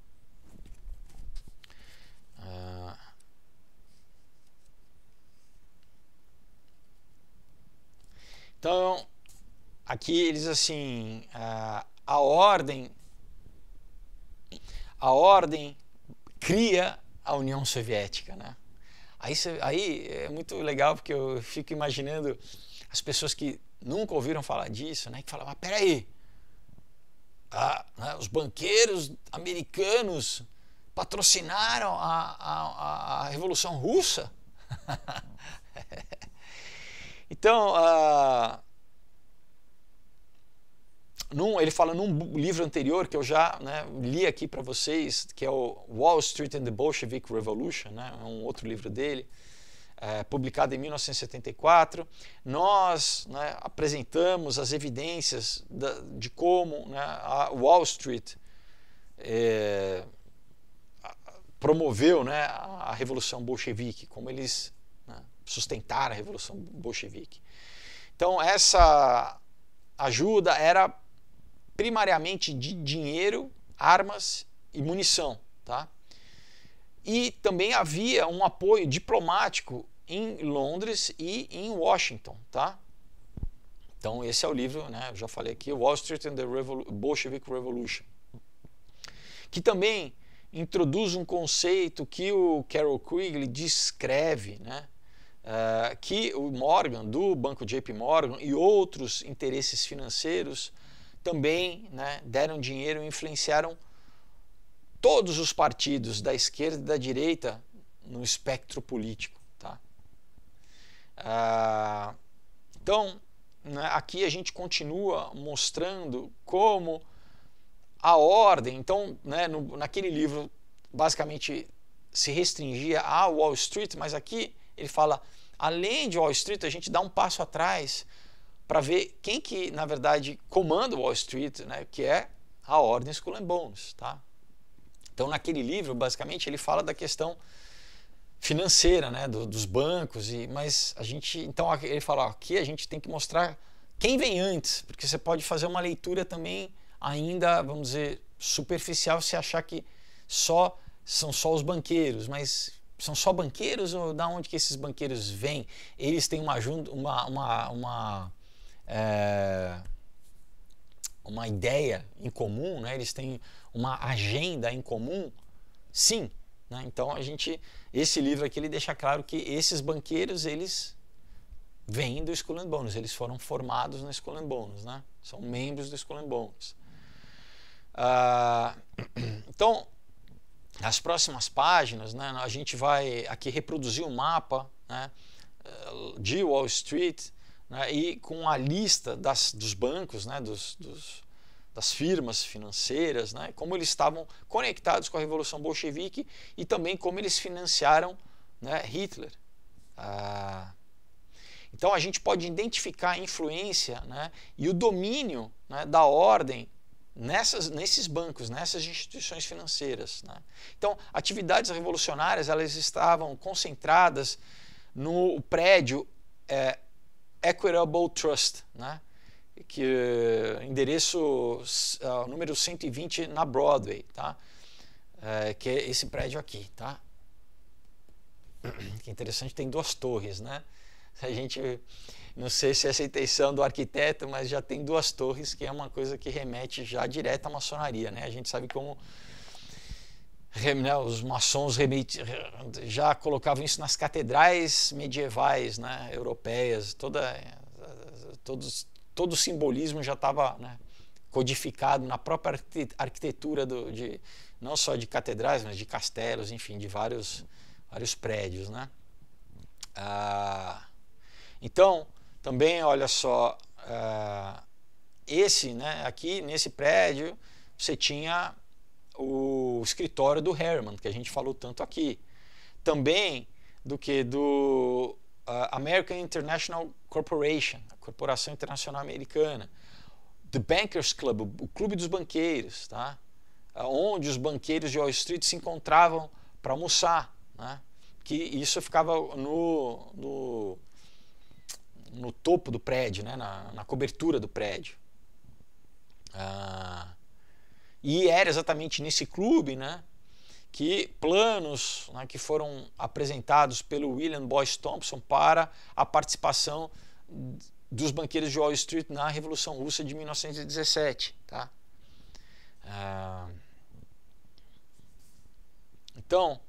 Então, aqui eles assim, a ordem cria a União Soviética, né? Aí é muito legal porque eu fico imaginando as pessoas que nunca ouviram falar disso, né, que falam, mas peraí, né, os banqueiros americanos patrocinaram a Revolução Russa? Então, ele fala num livro anterior que eu já, né, li aqui para vocês, que é o Wall Street and the Bolshevik Revolution, né, é um outro livro dele, publicado em 1974, nós, né, apresentamos as evidências de como, né, a Wall Street promoveu, né, a Revolução Bolchevique, como eles, né, sustentaram a Revolução Bolchevique. Então essa ajuda era primariamente de dinheiro, armas e munição, tá? E também havia um apoio diplomático em Londres e em Washington, tá? Então esse é o livro, né, eu já falei aqui, Wall Street and the Bolshevik Revolution, que também introduz um conceito que o Carroll Quigley descreve, né, que o Morgan, do banco JP Morgan e outros interesses financeiros também, né, deram dinheiro e influenciaram todos os partidos da esquerda e da direita no espectro político, tá? Então, né, aqui a gente continua mostrando como a ordem, então, né, naquele livro basicamente se restringia a Wall Street, mas aqui ele fala, além de Wall Street, a gente dá um passo atrás para ver quem que, na verdade, comanda Wall Street, né, que é a ordem Skull and Bones, tá? Então, naquele livro, basicamente, ele fala da questão financeira, né, dos bancos, mas a gente, então ele fala, aqui a gente tem que mostrar quem vem antes, porque você pode fazer uma leitura também ainda, vamos dizer, superficial, se achar que são só os banqueiros, mas são só banqueiros ou da onde que esses banqueiros vêm? Eles têm uma ideia em comum, né? Eles têm uma agenda em comum? Sim. Né? Então esse livro aqui ele deixa claro que esses banqueiros eles vêm do Skull and Bones, eles foram formados na Skull and Bones, né? São membros do Skull and Bones. Então, nas próximas páginas, né, a gente vai aqui reproduzir o mapa, né, de Wall Street, né, e com a lista dos bancos, né, das firmas financeiras, né, como eles estavam conectados com a Revolução Bolchevique e também como eles financiaram, né, Hitler. Então a gente pode identificar a influência, né, e o domínio, né, da ordem nesses bancos, nessas instituições financeiras. Né? Então, atividades revolucionárias elas estavam concentradas no prédio Equitable Trust, né? Endereço número 120 na Broadway, tá? Que é esse prédio aqui. Tá? Que interessante, tem 2 torres, né? A gente, não sei se é essa a intenção do arquiteto, mas já tem 2 torres, que é uma coisa que remete já direto à maçonaria, né? A gente sabe como os maçons já colocavam isso nas catedrais medievais, né, europeias, todo o simbolismo já estava, né, codificado na própria arquitetura não só de catedrais, mas de castelos, enfim, de vários prédios, né? Então, também, olha só, né, aqui nesse prédio você tinha o escritório do Herman, que a gente falou tanto aqui. Também do American International Corporation, a Corporação Internacional Americana. The Bankers Club, o Clube dos Banqueiros, tá? Onde os banqueiros de Wall Street se encontravam para almoçar. Né? Que isso ficava no topo do prédio, né? na cobertura do prédio. E era exatamente nesse clube, né, que planos, né, que foram apresentados pelo William Boyce Thompson para a participação dos banqueiros de Wall Street na Revolução Russa de 1917. Tá? Então,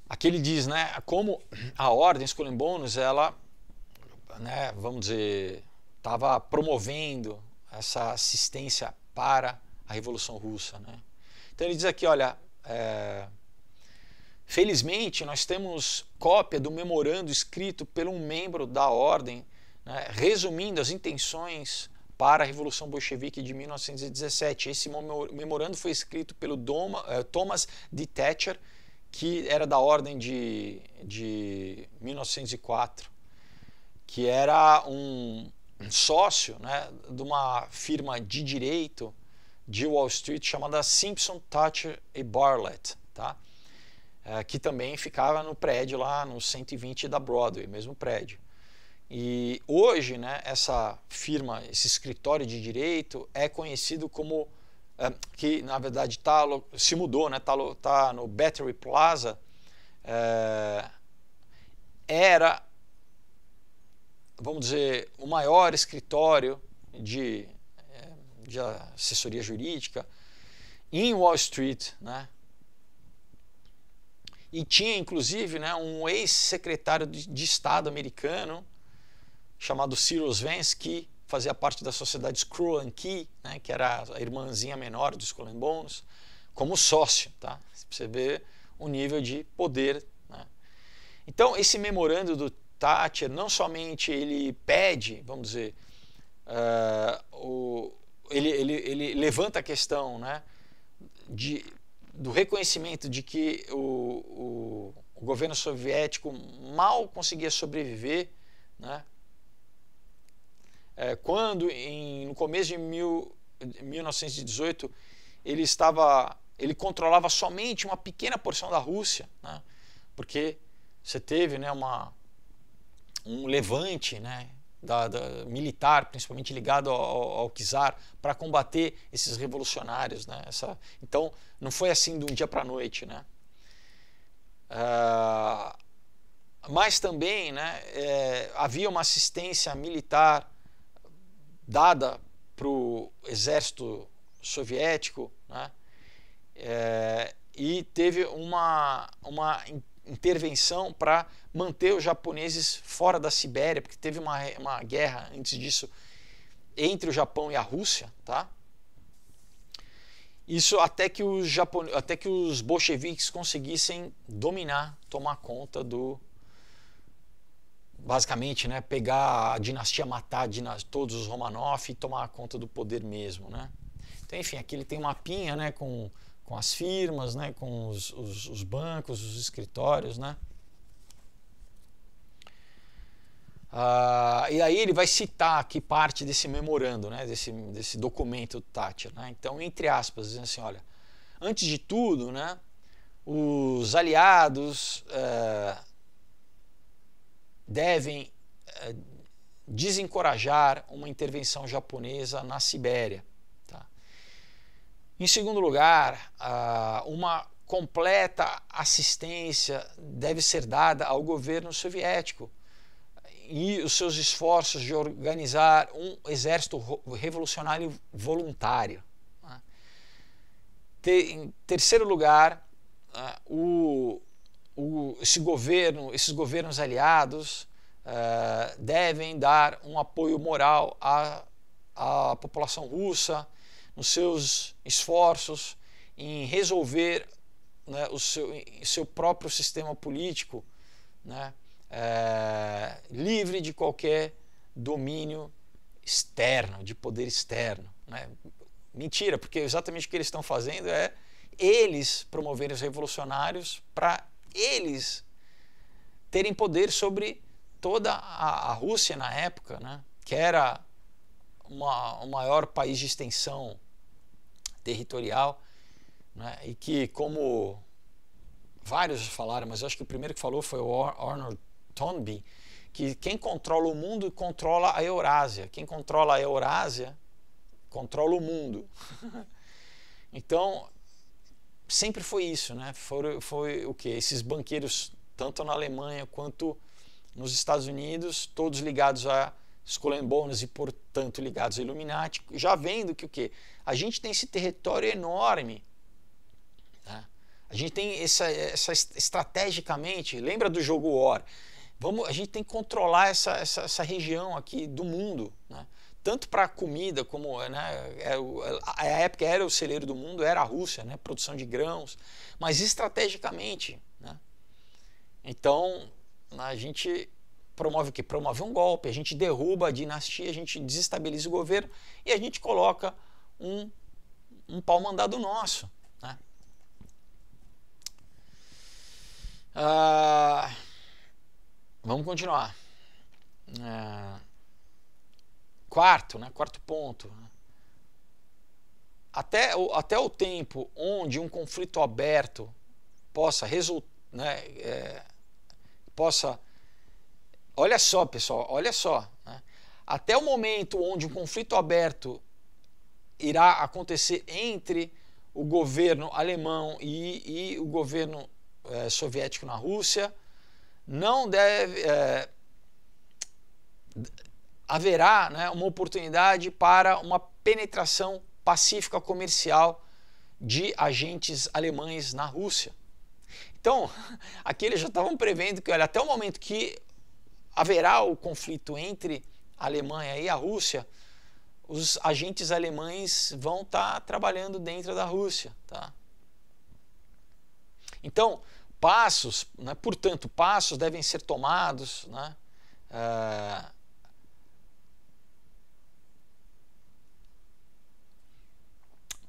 aqui ele diz, né, como a ordem Skull and Bones, ela, né, vamos dizer, estava promovendo essa assistência para a Revolução Russa. Né? Então ele diz aqui, olha, felizmente nós temos cópia do memorando escrito por um membro da ordem, né, resumindo as intenções para a Revolução Bolchevique de 1917. Esse memorando foi escrito pelo Thomas D. Thatcher, que era da ordem de 1904, que era um sócio, né, de uma firma de direito de Wall Street chamada Simpson, Thatcher e Bartlett, tá? Que também ficava no prédio lá no 120 da Broadway, mesmo prédio. E hoje, né, essa firma, esse escritório de direito é conhecido como, que na verdade se mudou, né, tá no Battery Plaza, era, vamos dizer, o maior escritório de assessoria jurídica em Wall Street, né? E tinha inclusive, né, um ex-secretário de Estado americano chamado Cyrus Vance, que fazia parte da sociedade Screw and Key, né, que era a irmãzinha menor do Skull and Bones, como sócio, tá? Você vê o nível de poder, né? Então esse memorando do Thatcher não somente ele pede, vamos dizer, ele levanta a questão, né, do reconhecimento de que o governo soviético mal conseguia sobreviver, né, quando no começo de 1918 ele controlava somente uma pequena porção da Rússia, né, porque você teve, né, um levante, né, militar, principalmente ligado ao czar, para combater esses revolucionários, né? Então, não foi assim de um dia para a noite, né? Mas também, né, havia uma assistência militar dada para o exército soviético, né? E teve uma intervenção para manter os japoneses fora da Sibéria, porque teve uma guerra antes disso entre o Japão e a Rússia, tá? Isso até que os bolcheviques conseguissem dominar, tomar conta basicamente, né, pegar a dinastia, matar todos os Romanov e tomar conta do poder mesmo, né? Então, enfim, aqui ele tem um mapinha, né, com as firmas, né, com os bancos, os escritórios, né? E aí ele vai citar aqui parte desse memorando, né, desse documento do Thatcher, né? Então, entre aspas, dizendo assim, olha, antes de tudo, né, os aliados devem desencorajar uma intervenção japonesa na Sibéria. Tá? Em segundo lugar, uma completa assistência deve ser dada ao governo soviético e os seus esforços de organizar um exército revolucionário voluntário. Né? Em terceiro lugar, esses governos aliados devem dar um apoio moral à população russa nos seus esforços em resolver, né, o seu próprio sistema político, né, livre de qualquer domínio externo, de poder externo. Né? Mentira, porque exatamente o que eles estão fazendo é eles promoverem os revolucionários para eles terem poder sobre toda a Rússia na época, né? Que era o maior país de extensão territorial, né? E que, como vários falaram, mas eu acho que o primeiro que falou foi o Arnold Toynbee, que quem controla o mundo controla a Eurásia. Quem controla a Eurásia controla o mundo. Então, sempre foi isso, né? Foi o quê? Esses banqueiros, tanto na Alemanha quanto nos Estados Unidos, todos ligados a Skull and Bones e, portanto, ligados a Illuminati, já vendo que o quê? A gente tem esse território enorme, né? A gente tem essa estrategicamente, lembra do jogo War? A gente tem que controlar essa região aqui do mundo, né? Tanto para a comida, como, né, a época era o celeiro do mundo, era a Rússia, né, produção de grãos, mas estrategicamente, né? Então, a gente promove o quê? Promove um golpe, a gente derruba a dinastia, a gente desestabiliza o governo e a gente coloca um pau-mandado nosso, né? Vamos continuar. Quarto ponto. Até o tempo onde um conflito aberto possa resultar, né, olha só, pessoal, olha só, né, até o momento onde um conflito aberto irá acontecer entre o governo alemão e o governo soviético na Rússia, não deve haverá, né, uma oportunidade para uma penetração pacífica comercial de agentes alemães na Rússia. Então, aqui eles já estavam prevendo que, olha, até o momento que haverá o conflito entre a Alemanha e a Rússia, os agentes alemães vão estar trabalhando dentro da Rússia, tá? Então, portanto, passos devem ser tomados, né,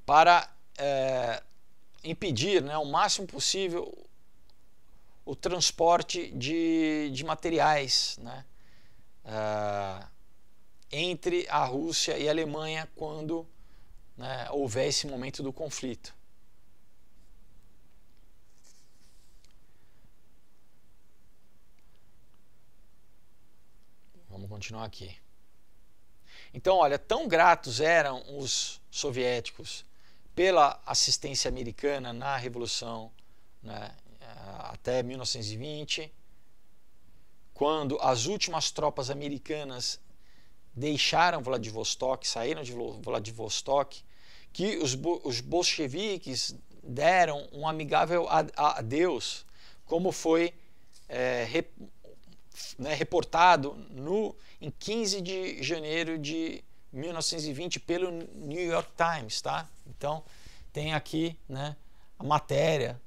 para impedir, né, o máximo possível o transporte de materiais, né, entre a Rússia e a Alemanha quando, né, houver esse momento do conflito. Vamos continuar aqui. Então, olha, tão gratos eram os soviéticos pela assistência americana na Revolução, né, até 1920, quando as últimas tropas americanas deixaram Vladivostok, saíram de Vladivostok, que os bolcheviques deram um amigável adeus, como foi reportado em 15 de janeiro de 1920 pelo New York Times, tá? Então tem aqui, né, a matéria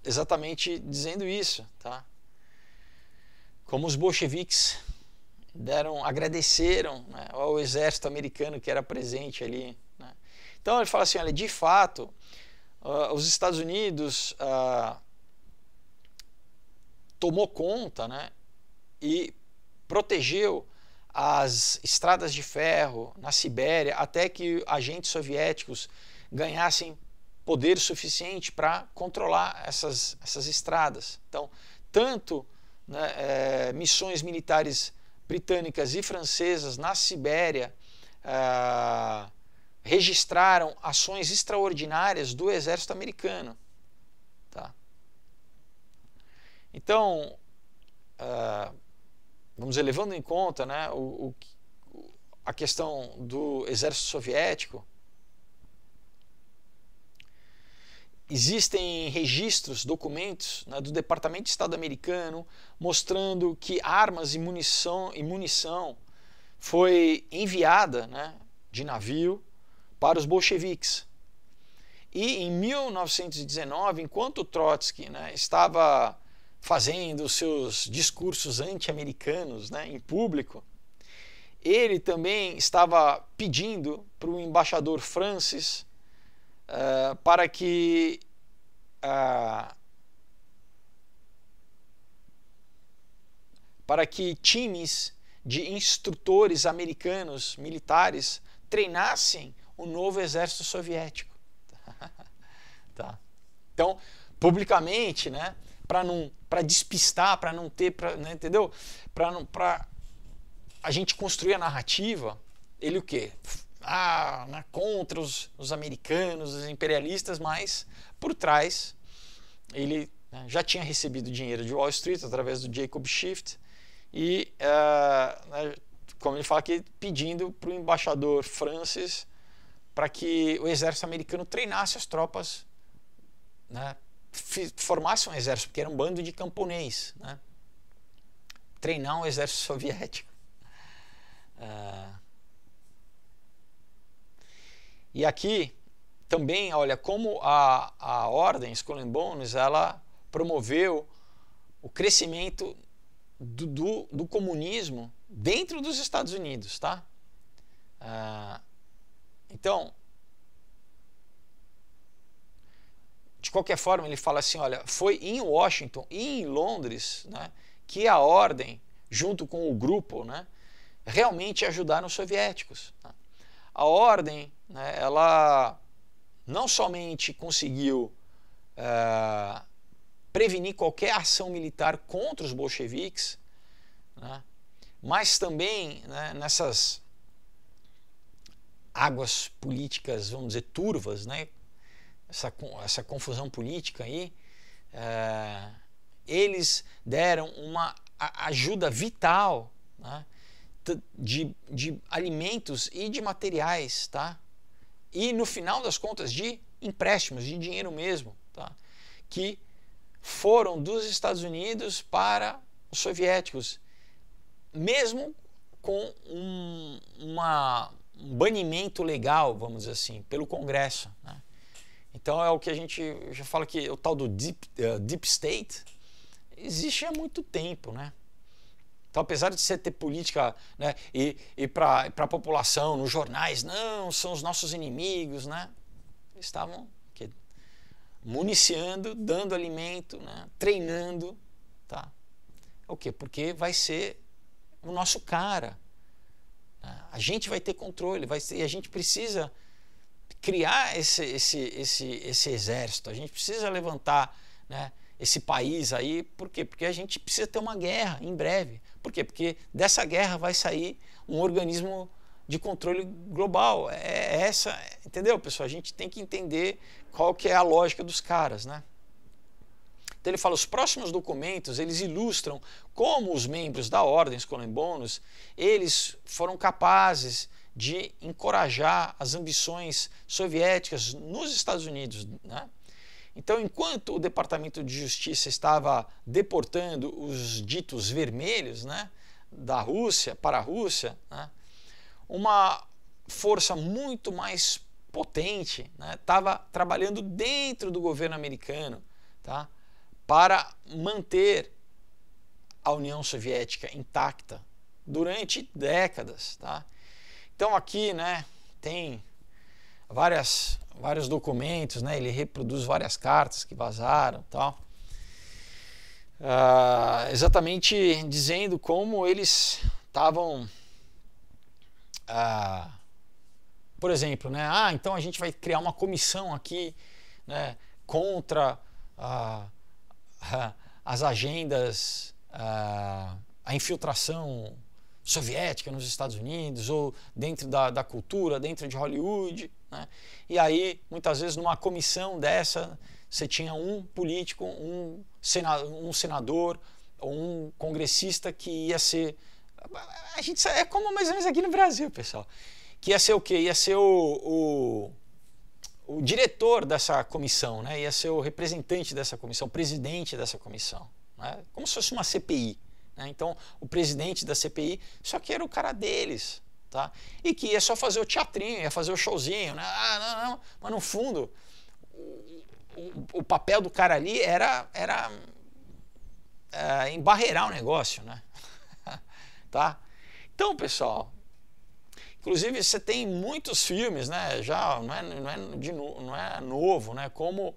exatamente dizendo isso, tá? Como os bolcheviques agradeceram, né, ao exército americano que era presente ali, né? Então ele fala assim, olha, de fato, os Estados Unidos tomou conta, né, e protegeu as estradas de ferro na Sibéria até que agentes soviéticos ganhassem poder suficiente para controlar essas estradas. Então, tanto, né, missões militares britânicas e francesas na Sibéria registraram ações extraordinárias do exército americano. Tá? Então, vamos dizer, levando em conta, né, a questão do exército soviético, existem registros, documentos, né, do Departamento de Estado americano mostrando que armas e munição foi enviada, né, de navio para os bolcheviques. E em 1919, enquanto Trotsky, né, estava fazendo os seus discursos anti-americanos, né, em público, ele também estava pedindo para o embaixador Francis para que times de instrutores americanos militares treinassem o novo exército soviético. Tá. Então, publicamente, né, para despistar, para não ter, né, entendeu? Para a gente construir a narrativa, ele o quê? Né, contra os americanos, os imperialistas, mas por trás ele, né, já tinha recebido dinheiro de Wall Street através do Jacob Schiff e, né, como ele fala aqui, pedindo para o embaixador Francis para que o exército americano treinasse as tropas, né, formasse um exército, porque era um bando de camponês, né, treinar um exército soviético. E aqui também, olha, como a ordem Skull and Bones, ela promoveu o crescimento do comunismo dentro dos Estados Unidos, tá? Então, de qualquer forma, ele fala assim, olha, foi em Washington e em Londres, né, que a ordem, junto com o grupo, né, realmente ajudaram os soviéticos. Tá? A ordem, né, ela não somente conseguiu prevenir qualquer ação militar contra os bolcheviques, né, mas também, né, nessas águas políticas, vamos dizer, turvas, né, essa confusão política aí, eles deram uma ajuda vital, né, de alimentos e de materiais, tá? E no final das contas de empréstimos, de dinheiro mesmo, tá? Que foram dos Estados Unidos para os soviéticos, mesmo com um banimento legal, vamos dizer assim, pelo Congresso, né? Então é o que a gente já fala que o tal do Deep State existe há muito tempo, né? Então, apesar de você ter política, né, e para a população, nos jornais, não, são os nossos inimigos, né? Eles estavam municiando, dando alimento, né, treinando, tá? O quê? Porque vai ser o nosso cara. Né? A gente vai ter controle, e a gente precisa criar esse exército, a gente precisa levantar, né, esse país aí. Por quê? Porque a gente precisa ter uma guerra em breve. Por quê? Porque dessa guerra vai sair um organismo de controle global. É essa, entendeu, pessoal? A gente tem que entender qual que é a lógica dos caras, né? Então ele fala, os próximos documentos, eles ilustram como os membros da Ordem Skull and Bones, eles foram capazes de encorajar as ambições soviéticas nos Estados Unidos, né? Então, enquanto o Departamento de Justiça estava deportando os ditos vermelhos, né, da Rússia para a Rússia, né, uma força muito mais potente, né, estava trabalhando dentro do governo americano, tá, para manter a União Soviética intacta durante décadas. Tá? Então aqui, né, tem vários documentos, né, ele reproduz várias cartas que vazaram, tal, exatamente dizendo como eles estavam, por exemplo, né, então a gente vai criar uma comissão aqui, né, contra as agendas, a infiltração soviética nos Estados Unidos, ou dentro da cultura, dentro de Hollywood, né? E aí, muitas vezes, numa comissão dessa, você tinha um político, um senador, ou um congressista que ia ser... A gente é como mais ou menos aqui no Brasil, pessoal. Que ia ser o quê? Ia ser o diretor dessa comissão, né? Ia ser o representante dessa comissão, o presidente dessa comissão, né? Como se fosse uma CPI. Né? Então, o presidente da CPI, só que era o cara deles, tá? E que ia só fazer o teatrinho, ia fazer o showzinho, né? Não. Mas no fundo, o papel do cara ali era embarrear o negócio, né? Tá? Então, pessoal, inclusive você tem muitos filmes, né? Já não é novo, né? Como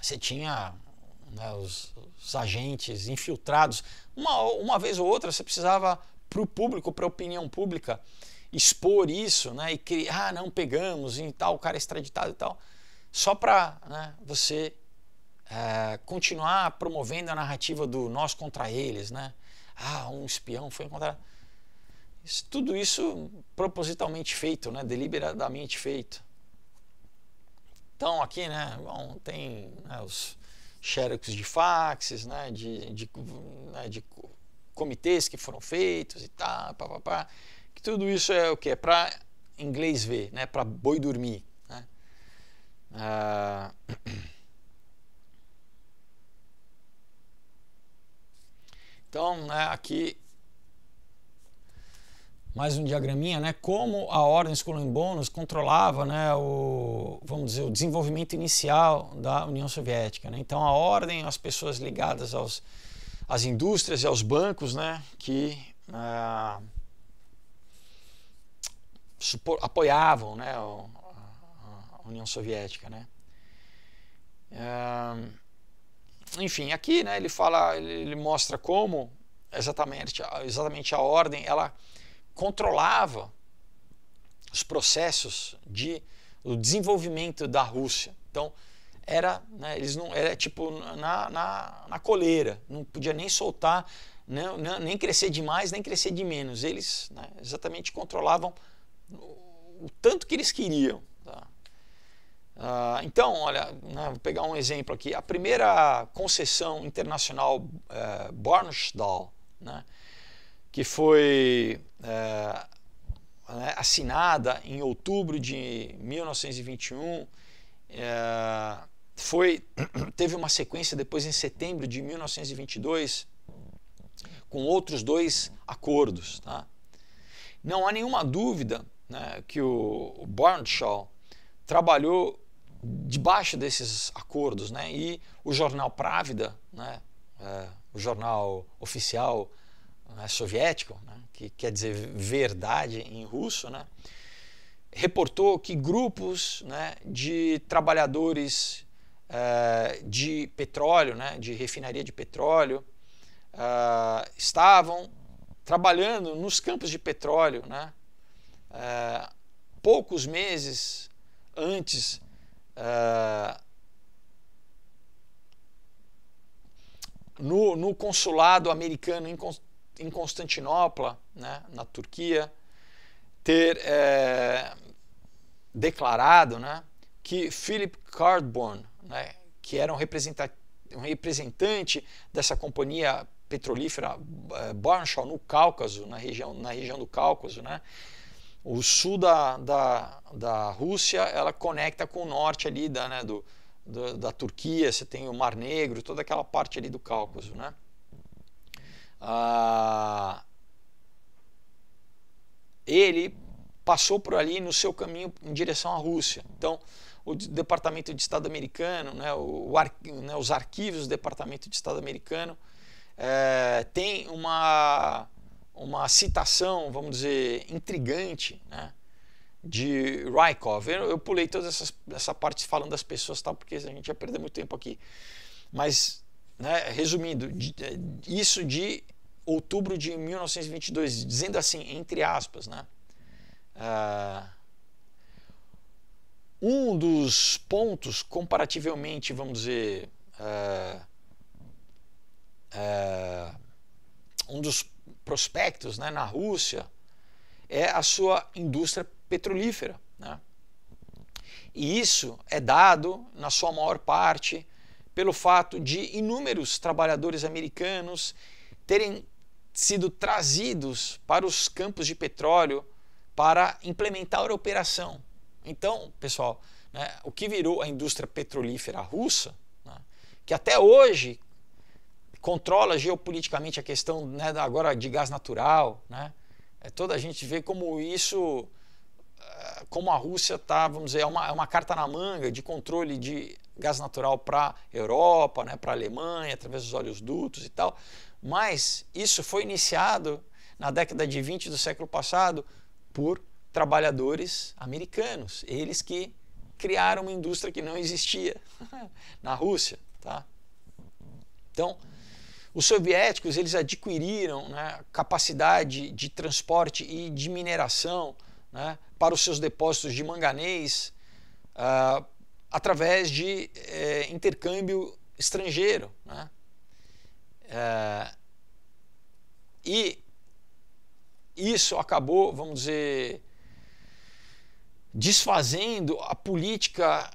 você tinha, né, os agentes infiltrados. Uma vez ou outra você precisava para o público, para a opinião pública, expor isso, né? E que não pegamos e tal, o cara é extraditado e tal, só para, né, você continuar promovendo a narrativa do nós contra eles, né? Um espião foi encontrado. Tudo isso propositalmente feito, né? Deliberadamente feito. Então aqui, né, tem, né, os xerox de faxes, né, de comitês que foram feitos e tal, que tudo isso é o que? É para inglês ver, né, para boi dormir. Né? Então, né, aqui mais um diagraminha, né, como a Ordem Skull and Bones controlava, né, vamos dizer, o desenvolvimento inicial da União Soviética. Né? Então a Ordem, as pessoas ligadas às indústrias e aos bancos, né, que apoiavam, né, a União Soviética. Né? Enfim, aqui, né, ele mostra como exatamente a Ordem ela controlava os processos do desenvolvimento da Rússia. Então né, eles não era tipo na coleira, não podia nem soltar, nem crescer demais, nem crescer de menos. Eles, né, exatamente controlavam o tanto que eles queriam. Tá? Então, olha, né, vou pegar um exemplo aqui. A primeira concessão internacional Bornstall, né, que foi assinada em outubro de 1921, teve uma sequência depois em setembro de 1922, com outros 2 acordos. Tá? Não há nenhuma dúvida, né, que o Bornstall trabalhou debaixo desses acordos, né, e o jornal Pravda, né, o jornal oficial soviético, né, que quer dizer verdade em russo, né, reportou que grupos, né, de trabalhadores de petróleo, né, de refinaria de petróleo, estavam trabalhando nos campos de petróleo, né, poucos meses antes no consulado americano em Constantinopla, né, na Turquia, ter declarado, né, que Philip Cardborn, né, que era um representante dessa companhia petrolífera Barnshaw no Cáucaso, na região do Cáucaso, né, o sul da Rússia, ela conecta com o norte ali da Turquia, você tem o Mar Negro, toda aquela parte ali do Cáucaso, né? Ele passou por ali no seu caminho em direção à Rússia. Então, o Departamento de Estado americano, né, os arquivos do Departamento de Estado americano tem uma citação, vamos dizer, intrigante, né, de Rykov. Eu pulei toda essa parte falando das pessoas, tá, porque a gente ia perder muito tempo aqui. Mas, né, resumindo, isso de outubro de 1922, dizendo assim, entre aspas, né, um dos pontos comparativamente, vamos dizer, um dos prospectos, né, na Rússia é a sua indústria petrolífera, né? E isso é dado, na sua maior parte, pelo fato de inúmeros trabalhadores americanos terem sido trazidos para os campos de petróleo para implementar a operação. Então, pessoal, né, o que virou a indústria petrolífera russa, né, que até hoje controla geopoliticamente a questão, né, agora de gás natural, né, toda a gente vê como isso, como a Rússia está, vamos dizer, é uma carta na manga de controle de gás natural para a Europa, né, para a Alemanha, através dos oleodutos e tal, mas isso foi iniciado na década de 20 do século passado por trabalhadores americanos, eles que criaram uma indústria que não existia na Rússia, tá? Então, os soviéticos, eles adquiriram, né, capacidade de transporte e de mineração, né, para os seus depósitos de manganês através de intercâmbio estrangeiro, né? E isso acabou, vamos dizer, desfazendo a política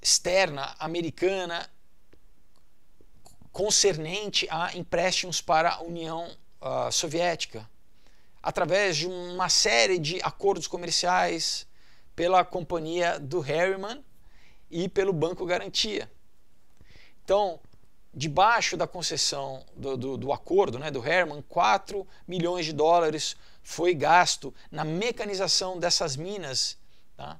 externa americana concernente a empréstimos para a União Soviética, através de uma série de acordos comerciais pela companhia do Harriman e pelo Banco Garantia. Então, debaixo da concessão do acordo, né, do Harriman, 4 milhões de dólares foi gasto na mecanização dessas minas, tá?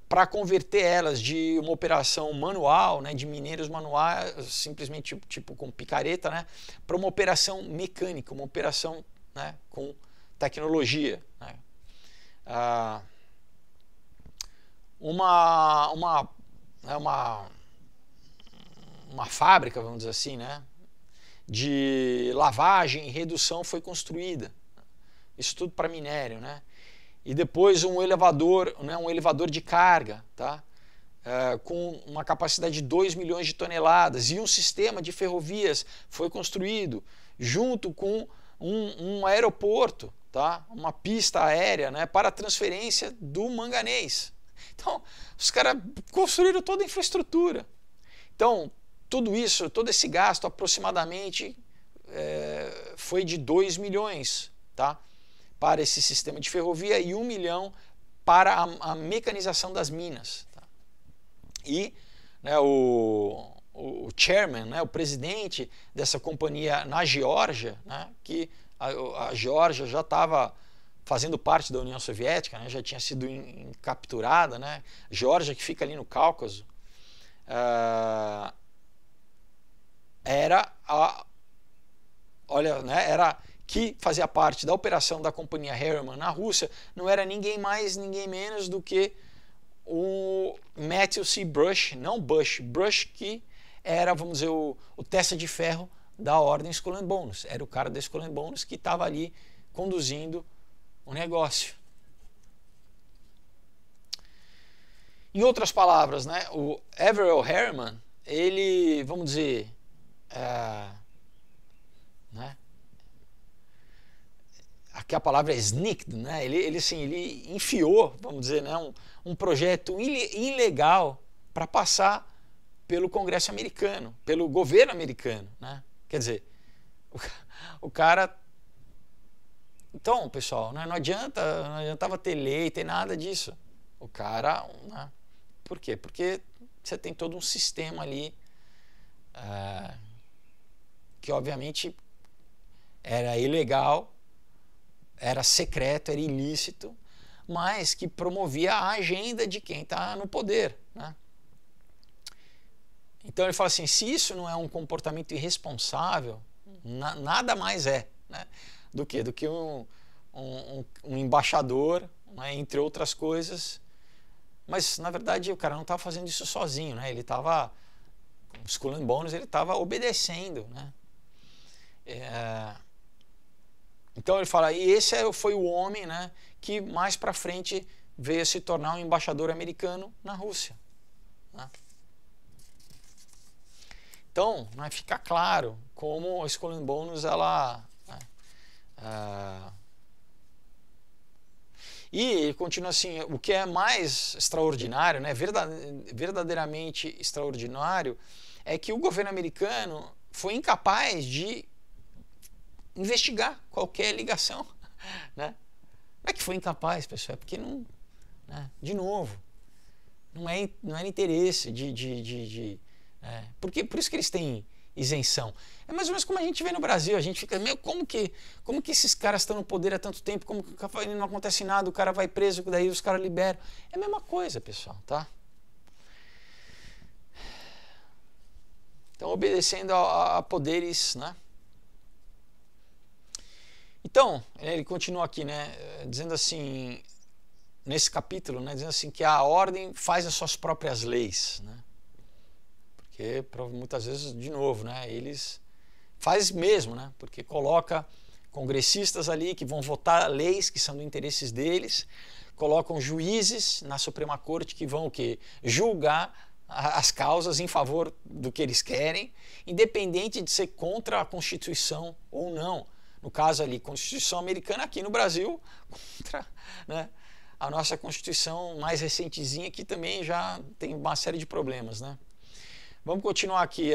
Para converter elas de uma operação manual, né, de mineiros manuais, simplesmente tipo com picareta, né, para uma operação mecânica, uma operação, né, com tecnologia, né. Uma fábrica, vamos dizer assim, né, de lavagem e redução foi construída. Isso tudo para minério, né? E depois um elevador, né, um elevador de carga, tá? Com uma capacidade de 2 milhões de toneladas, e um sistema de ferrovias foi construído junto com um aeroporto, tá? Uma pista aérea, né, para a transferência do manganês. Então, os caras construíram toda a infraestrutura. Então, tudo isso, todo esse gasto aproximadamente foi de 2 milhões, tá? Para esse sistema de ferrovia e 1 milhão para a mecanização das minas. Tá? E, né, o chairman, né, o presidente dessa companhia na Geórgia, né, que a Geórgia já estava fazendo parte da União Soviética, né, já tinha sido capturada, né, Geórgia, que fica ali no Cáucaso, que fazia parte da operação da companhia Harriman na Rússia, não era ninguém mais, ninguém menos do que o Matthew C. Brush, não Bush, Brush, que era, vamos dizer, o testa de ferro da ordem Skull and Bones. Era o cara da Skull and Bones que estava ali conduzindo o negócio. Em outras palavras, né, o Averell Harriman, ele, vamos dizer, né? Aqui a palavra é sneaked, né? Ele enfiou, vamos dizer, né? um projeto ilegal para passar pelo Congresso americano, pelo governo americano, né? Quer dizer, o cara... Então, pessoal, né? Não adiantava ter lei, ter nada disso. O cara... Né? Por quê? Porque você tem todo um sistema ali que, obviamente, era ilegal, era secreto, era ilícito, mas que promovia a agenda de quem está no poder, né? Então ele fala assim, se isso não é um comportamento irresponsável, nada mais é, né? Do que um embaixador, né? Entre outras coisas. Mas na verdade o cara não estava fazendo isso sozinho, né? Ele estava, Skull and Bones, ele estava obedecendo, né? Então ele fala, e esse foi o homem, né, que mais para frente veio a se tornar um embaixador americano na Rússia, né? Então, né, fica claro como a Skull and Bones, ela... E ele continua assim, o que é mais extraordinário, né, verdadeiramente extraordinário, é que o governo americano foi incapaz de investigar qualquer ligação, né? Não é que foi incapaz, pessoal, é porque não... Né, de novo, não era interesse porque, por isso que eles têm isenção. É mais ou menos como a gente vê no Brasil, a gente fica, meu, como que esses caras estão no poder há tanto tempo, como que não acontece nada, o cara vai preso, daí os caras liberam. É a mesma coisa, pessoal, tá? Então, obedecendo a poderes, né? Então, ele continua aqui, né, dizendo assim, nesse capítulo, né, dizendo assim que a ordem faz as suas próprias leis, né? Porque muitas vezes, de novo, né, eles faz mesmo, né, porque coloca congressistas ali que vão votar leis que são do interesses deles, colocam juízes na Suprema Corte que vão o quê? Julgar as causas em favor do que eles querem, independente de ser contra a Constituição ou não. No caso ali, Constituição americana, aqui no Brasil, contra, né, a nossa Constituição mais recentezinha, que também já tem uma série de problemas, né? Vamos continuar aqui.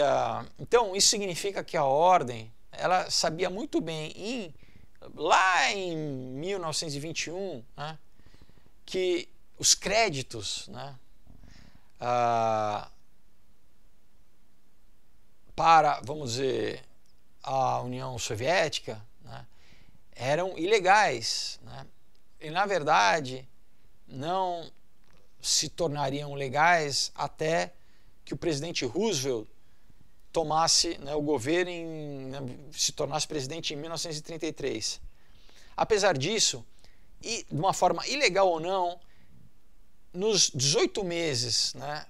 Então, isso significa que a ordem, ela sabia muito bem, lá em 1921, né, que os créditos, né, para, vamos dizer, a União Soviética, né, eram ilegais, né? E, na verdade, não se tornariam legais até que o presidente Roosevelt tomasse, né, o governo, se tornasse presidente em 1933. Apesar disso, e de uma forma ilegal ou não, nos 18 meses, né,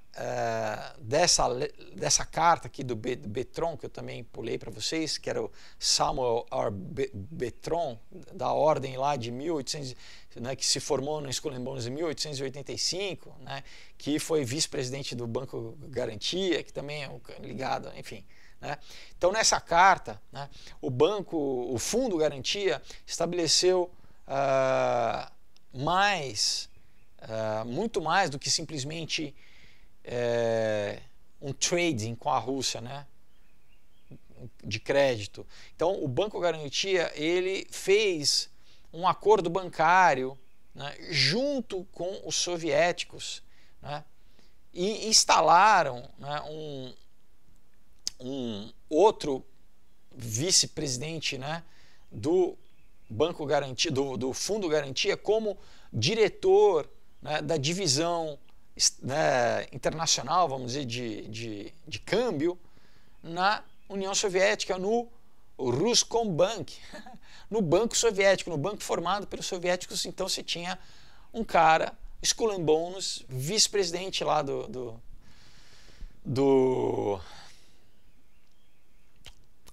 dessa carta aqui do Betron, que eu também pulei para vocês, que era o Samuel R. Betron, da ordem lá de 1800, né, que se formou no Skull and Bones em 1885, né, que foi vice-presidente do Banco Garantia, que também é ligado, enfim. Né? Então, nessa carta, né, o Fundo Garantia estabeleceu muito mais do que simplesmente um trading com a Rússia, né, de crédito. Então, o Banco Garantia, ele fez um acordo bancário, né, junto com os soviéticos, né, e instalaram, né, um outro vice-presidente, né, do Banco Garantia, do Fundo Garantia, como diretor, né, da divisão, né, internacional, vamos dizer, de câmbio na União Soviética, no Ruscombank, no Banco Soviético, no banco formado pelos soviéticos. Então se tinha um cara, Skull and Bones, vice-presidente lá do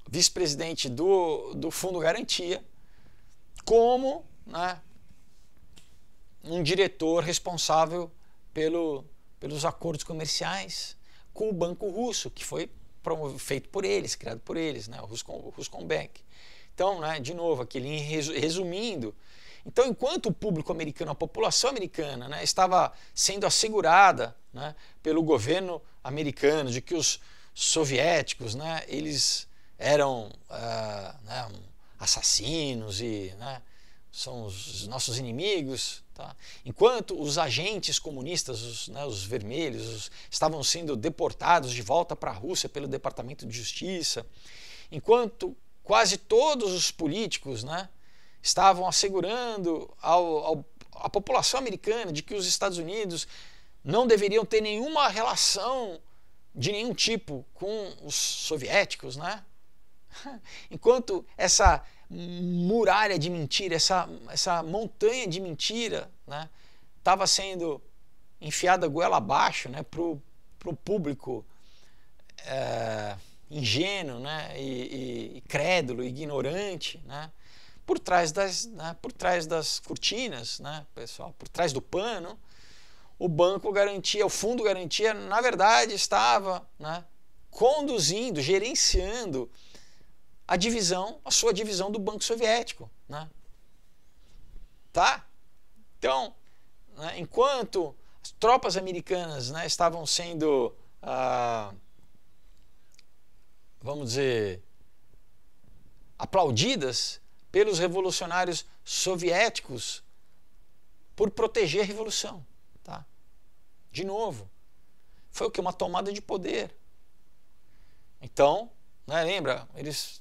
vice-presidente do Fundo Garantia, como, né, um diretor responsável pelos acordos comerciais, com o Banco Russo, que foi feito por eles, criado por eles, né, o Ruscombank. Então, né, de novo, aqui resumindo, então enquanto o público americano, a população americana, né, estava sendo assegurada, né, pelo governo americano de que os soviéticos, né, eles eram né, assassinos e, né, são os nossos inimigos, tá? Enquanto os agentes comunistas, né, os vermelhos, estavam sendo deportados de volta para a Rússia pelo Departamento de Justiça, enquanto quase todos os políticos, né, estavam assegurando à população americana de que os Estados Unidos não deveriam ter nenhuma relação de nenhum tipo com os soviéticos, né? Enquanto essa muralha de mentira, essa montanha de mentira, né, estava sendo enfiada goela abaixo, né, para o público ingênuo, né, e crédulo, ignorante, né, por trás das cortinas, né, pessoal, por trás do pano, o banco garantia, o fundo garantia, na verdade, estava, né, conduzindo, gerenciando a sua divisão do Banco Soviético, né? Tá? Então, né, enquanto as tropas americanas, né, estavam sendo, vamos dizer, aplaudidas pelos revolucionários soviéticos por proteger a revolução, tá? De novo, foi o que? Uma tomada de poder. Então, né, lembra, eles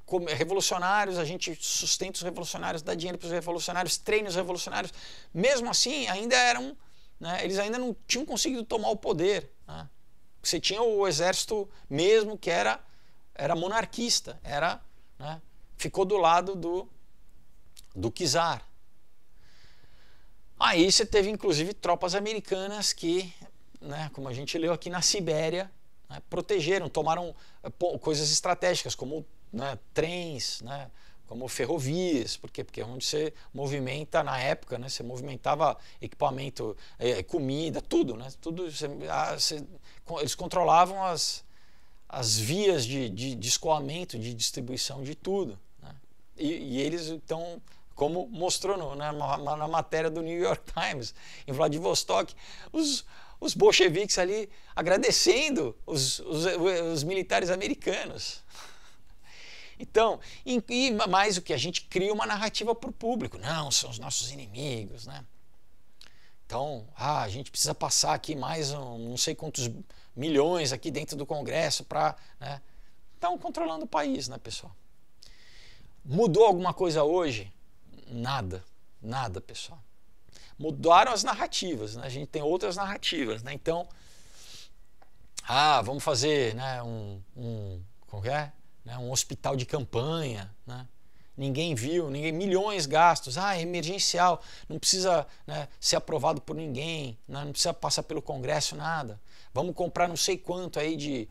como revolucionários, a gente sustenta os revolucionários, dá dinheiro para os revolucionários, treina os revolucionários. Mesmo assim, ainda eram, né, eles ainda não tinham conseguido tomar o poder, né? Você tinha o exército mesmo que era monarquista, né, ficou do lado do czar. Aí você teve inclusive tropas americanas que, né, como a gente leu aqui na Sibéria, né, protegeram, tomaram coisas estratégicas como, né, trens, né, como ferrovias, porque é onde você movimenta na época, né, você movimentava equipamento, comida, tudo, né, tudo eles controlavam as vias de escoamento, de distribuição de tudo, né, e eles então, como mostrou na matéria do New York Times, em Vladivostok, os bolcheviques ali agradecendo os militares americanos. Então, e mais o que? A gente cria uma narrativa para o público. Não, são os nossos inimigos, né? Então, a gente precisa passar aqui mais não sei quantos milhões aqui dentro do Congresso para, né? Estão controlando o país, né, pessoal? Mudou alguma coisa hoje? Nada, nada, pessoal. Mudaram as narrativas, né? A gente tem outras narrativas, né? Então, vamos fazer, né, como é? Um hospital de campanha, né? Ninguém viu, milhões gastos, é emergencial, não precisa, né, ser aprovado por ninguém, né, não precisa passar pelo Congresso, nada. Vamos comprar não sei quanto aí de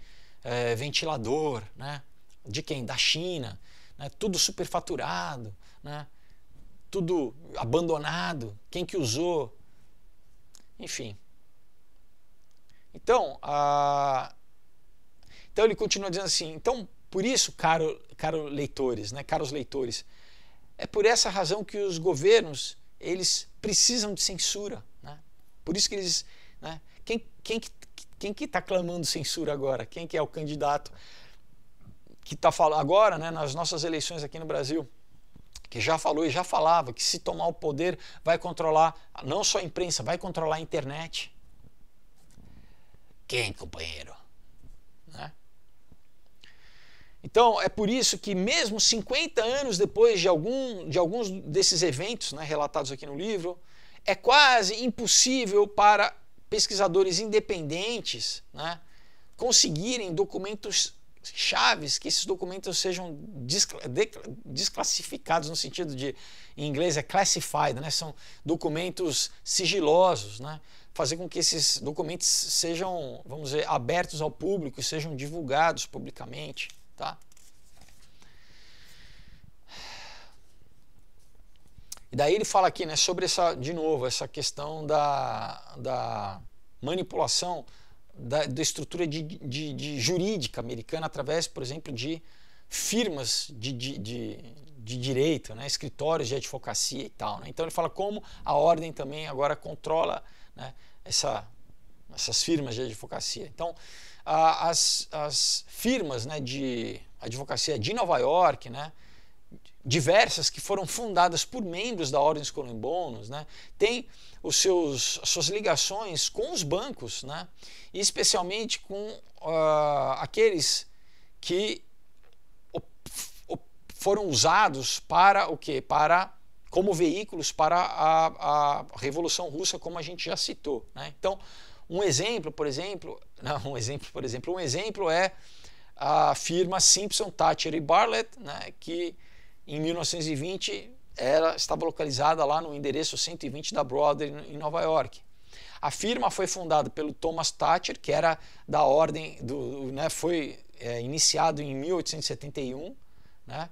ventilador, né? De quem? Da China, né? Tudo superfaturado, né? Tudo abandonado, quem que usou, enfim. Então, então ele continua dizendo assim, então, por isso, caros leitores, né, caros leitores, é por essa razão que os governos, eles precisam de censura, né? Por isso que eles, né, quem que está clamando censura agora? Quem que é o candidato que está falando agora, né, nas nossas eleições aqui no Brasil, que já falou e já falava que se tomar o poder vai controlar não só a imprensa, vai controlar a internet. Quem, companheiro? Né? Então, é por isso que mesmo 50 anos depois de alguns desses eventos, né, relatados aqui no livro, é quase impossível para pesquisadores independentes, né, conseguirem documentos chaves, que esses documentos sejam desclassificados, no sentido de, em inglês é classified, né, são documentos sigilosos, né, fazer com que esses documentos sejam, vamos dizer, abertos ao público e sejam divulgados publicamente. Tá? E daí ele fala aqui, né, sobre de novo, essa questão da manipulação da estrutura de jurídica americana através, por exemplo, de firmas de direito, né, escritórios de advocacia e tal. Né? Então ele fala como a ordem também agora controla, né, essas firmas de advocacia. Então as firmas, né, de advocacia de Nova York, né, diversas que foram fundadas por membros da Ordem Skull and Bones, né, tem as suas ligações com os bancos, né, e especialmente com aqueles que foram usados para o quê? Como veículos para a Revolução Russa, como a gente já citou. Né? Então, um exemplo é a firma Simpson, Thacher e Bartlett, né, que em 1920 ela estava localizada lá no endereço 120 da Broadway em Nova York. A firma foi fundada pelo Thomas Thacher, que era da ordem foi iniciado em 1871, né?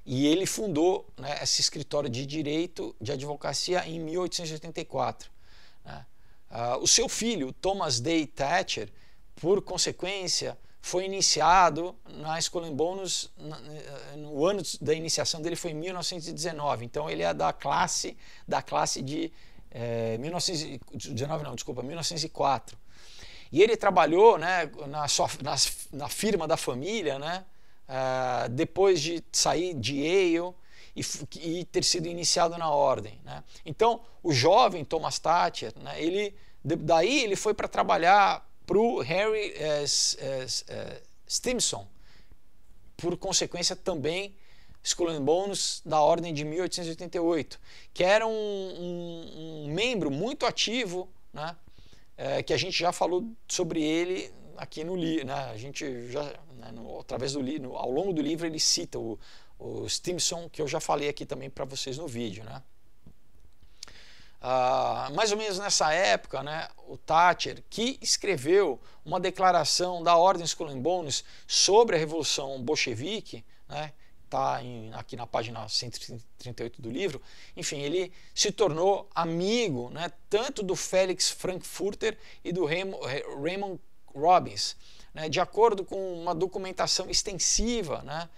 E ele fundou, né, esse escritório de direito de advocacia em 1884. Né? O seu filho, Thomas Day Thacher, por consequência, foi iniciado na Skull and Bones, no ano da iniciação dele foi em 1919, então ele é da classe de 1904. E ele trabalhou, né, na firma da família, né, depois de sair de Yale e ter sido iniciado na ordem. Né. Então, o jovem Thomas Thacher, né, daí ele foi para trabalhar para o Harry Stimson, por consequência também Skull and Bones da ordem de 1888, que era um membro muito ativo, né, que a gente já falou sobre ele aqui no livro, né, a gente já, né, através do livro, ao longo do livro ele cita o Stimson, que eu já falei aqui também para vocês no vídeo, né. Mais ou menos nessa época, né, o Thacher, que escreveu uma declaração da Ordem Skull and Bones sobre a Revolução Bolchevique, né, está aqui na página 138 do livro, enfim, ele se tornou amigo, né, tanto do Felix Frankfurter e do Raymond Robbins, né, de acordo com uma documentação extensiva, né,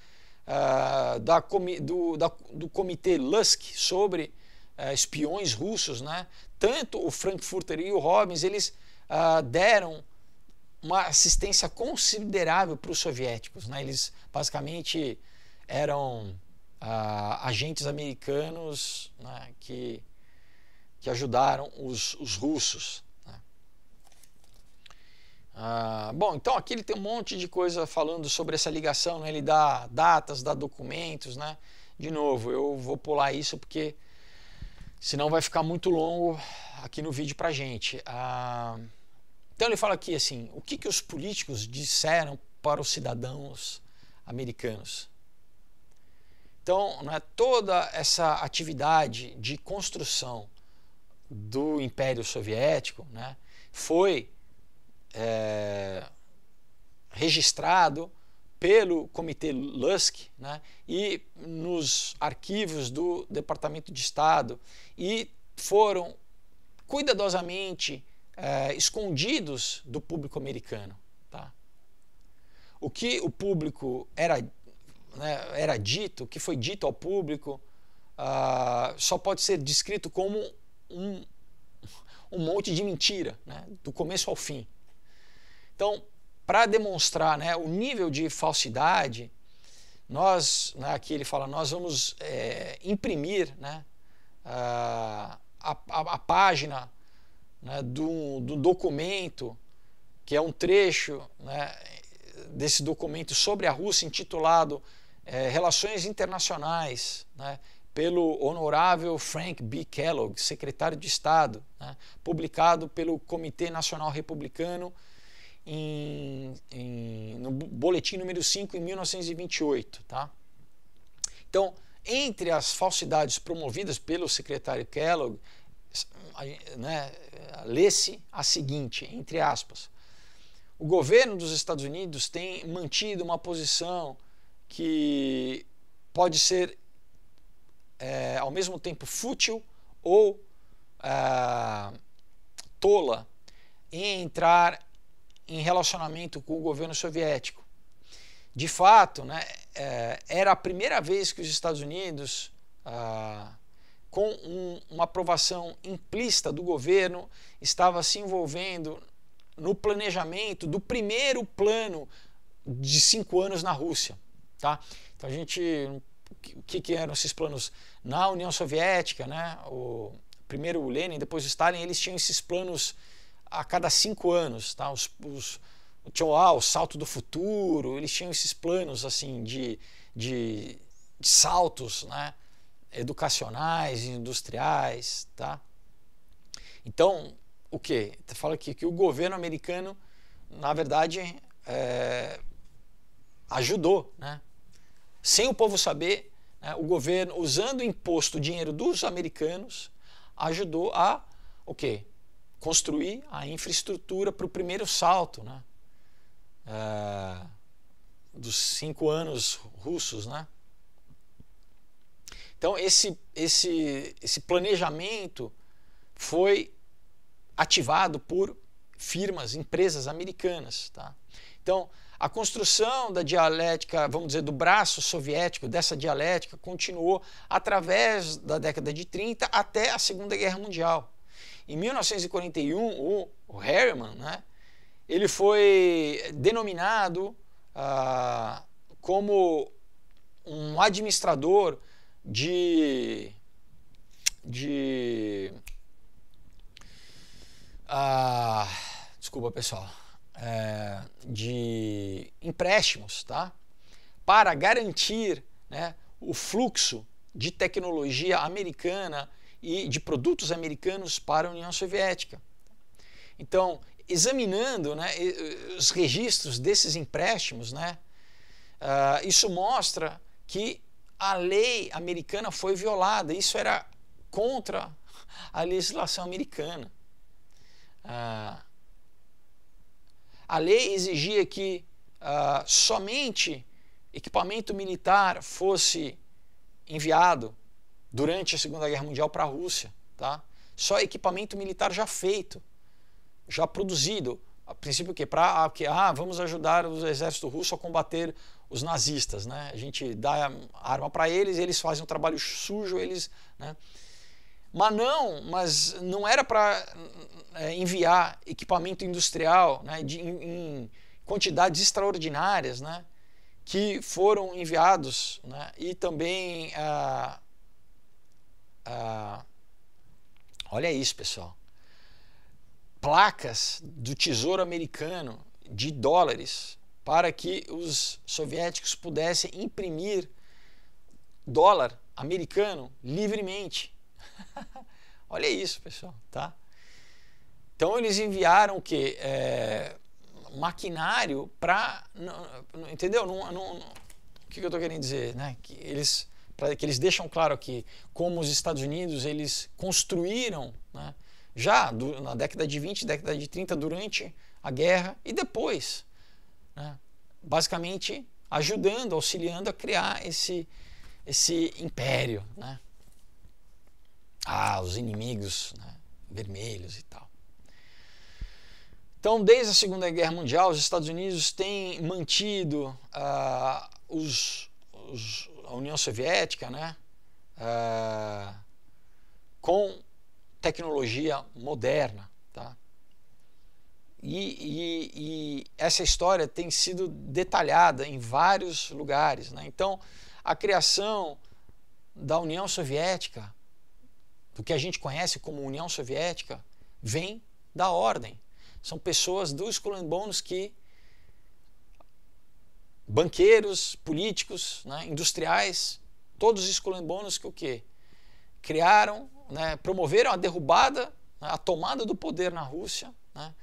do Comitê Lusk sobre espiões russos, né? Tanto o Frankfurter e o Robbins, eles deram uma assistência considerável para os soviéticos, né? Eles basicamente eram agentes americanos, né, que ajudaram os russos. Né? Bom, então aqui ele tem um monte de coisa falando sobre essa ligação, né? Ele dá datas, dá documentos, né? De novo, eu vou pular isso porque senão vai ficar muito longo aqui no vídeo pra gente. Então ele fala aqui assim, o que os políticos disseram para os cidadãos americanos. Então, né, toda essa atividade de construção do Império Soviético, né, foi registrado pelo Comitê Lusk, né, e nos arquivos do Departamento de Estado, e foram cuidadosamente escondidos do público americano. Tá? O que o público era dito, o que foi dito ao público, só pode ser descrito como um monte de mentira, né, do começo ao fim. Então, para demonstrar, né, o nível de falsidade, nós, né, aqui ele fala, nós vamos imprimir, né, a página, né, do documento, que é um trecho, né, desse documento sobre a Rússia, intitulado Relações Internacionais, né, pelo honorável Frank B. Kellogg, secretário de Estado, né, publicado pelo Comitê Nacional Republicano no boletim número 5 em 1928. Tá? Então, entre as falsidades promovidas pelo secretário Kellogg, né, lê-se a seguinte, entre aspas: o governo dos Estados Unidos tem mantido uma posição que pode ser ao mesmo tempo fútil ou tola em entrar em relacionamento com o governo soviético. De fato, né, era a primeira vez que os Estados Unidos, com uma aprovação implícita do governo, estava se envolvendo no planejamento do primeiro plano de 5 anos na Rússia. Tá? Então o que eram esses planos? Na União Soviética, né, primeiro o Lenin, depois o Stalin, eles tinham esses planos a cada 5 anos. Tá? Tinham o salto do futuro, eles tinham esses planos assim de saltos, né, educacionais, industriais. Tá? Então, o que? Fala aqui que o governo americano, na verdade, ajudou, né? Sem o povo saber, né, o governo, usando o imposto, o dinheiro dos americanos, ajudou a o quê? Construir a infraestrutura para o primeiro salto, né? Dos 5 anos russos, né? Então esse planejamento foi ativado por firmas, empresas americanas, tá? Então a construção da dialética, vamos dizer, do braço soviético, dessa dialética, continuou através da década de 30 até a Segunda Guerra Mundial. Em 1941, o Harriman, né, ele foi denominado como um administrador desculpa, pessoal, de empréstimos, tá? Para garantir, né, o fluxo de tecnologia americana e de produtos americanos para a União Soviética. Então, examinando, né, os registros desses empréstimos, né, isso mostra que a lei americana foi violada. Isso era contra a legislação americana. A lei exigia que somente equipamento militar fosse enviado durante a Segunda Guerra Mundial para a Rússia. Tá? Só equipamento militar já feito, já produzido. A princípio o quê? Vamos ajudar o exército russo a combater os nazistas. Né? A gente dá arma para eles, eles fazem um trabalho sujo, né? Mas não era para enviar equipamento industrial, né, em quantidades extraordinárias, né, que foram enviados, né, e também olha isso, pessoal, placas do Tesouro Americano de dólares para que os soviéticos pudessem imprimir dólar americano livremente. Olha isso, pessoal, tá? Então eles enviaram o quê? Maquinário para, entendeu? O que eu estou querendo dizer, né? Que eles deixam claro aqui como os Estados Unidos eles construíram, né, já na década de 20, década de 30, durante a guerra e depois, né, basicamente ajudando, auxiliando a criar esse império, né? Os inimigos, né, vermelhos e tal. Então, desde a Segunda Guerra Mundial, os Estados Unidos têm mantido a União Soviética, né, com tecnologia moderna. Tá? E essa história tem sido detalhada em vários lugares. Né? Então, a criação da União Soviética, do que a gente conhece como União Soviética, vem da ordem. São pessoas do Skull and Bones banqueiros, políticos, né, industriais, todos os Skull and Bones que o quê? Criaram, né, promoveram a derrubada, né, a tomada do poder na Rússia, né,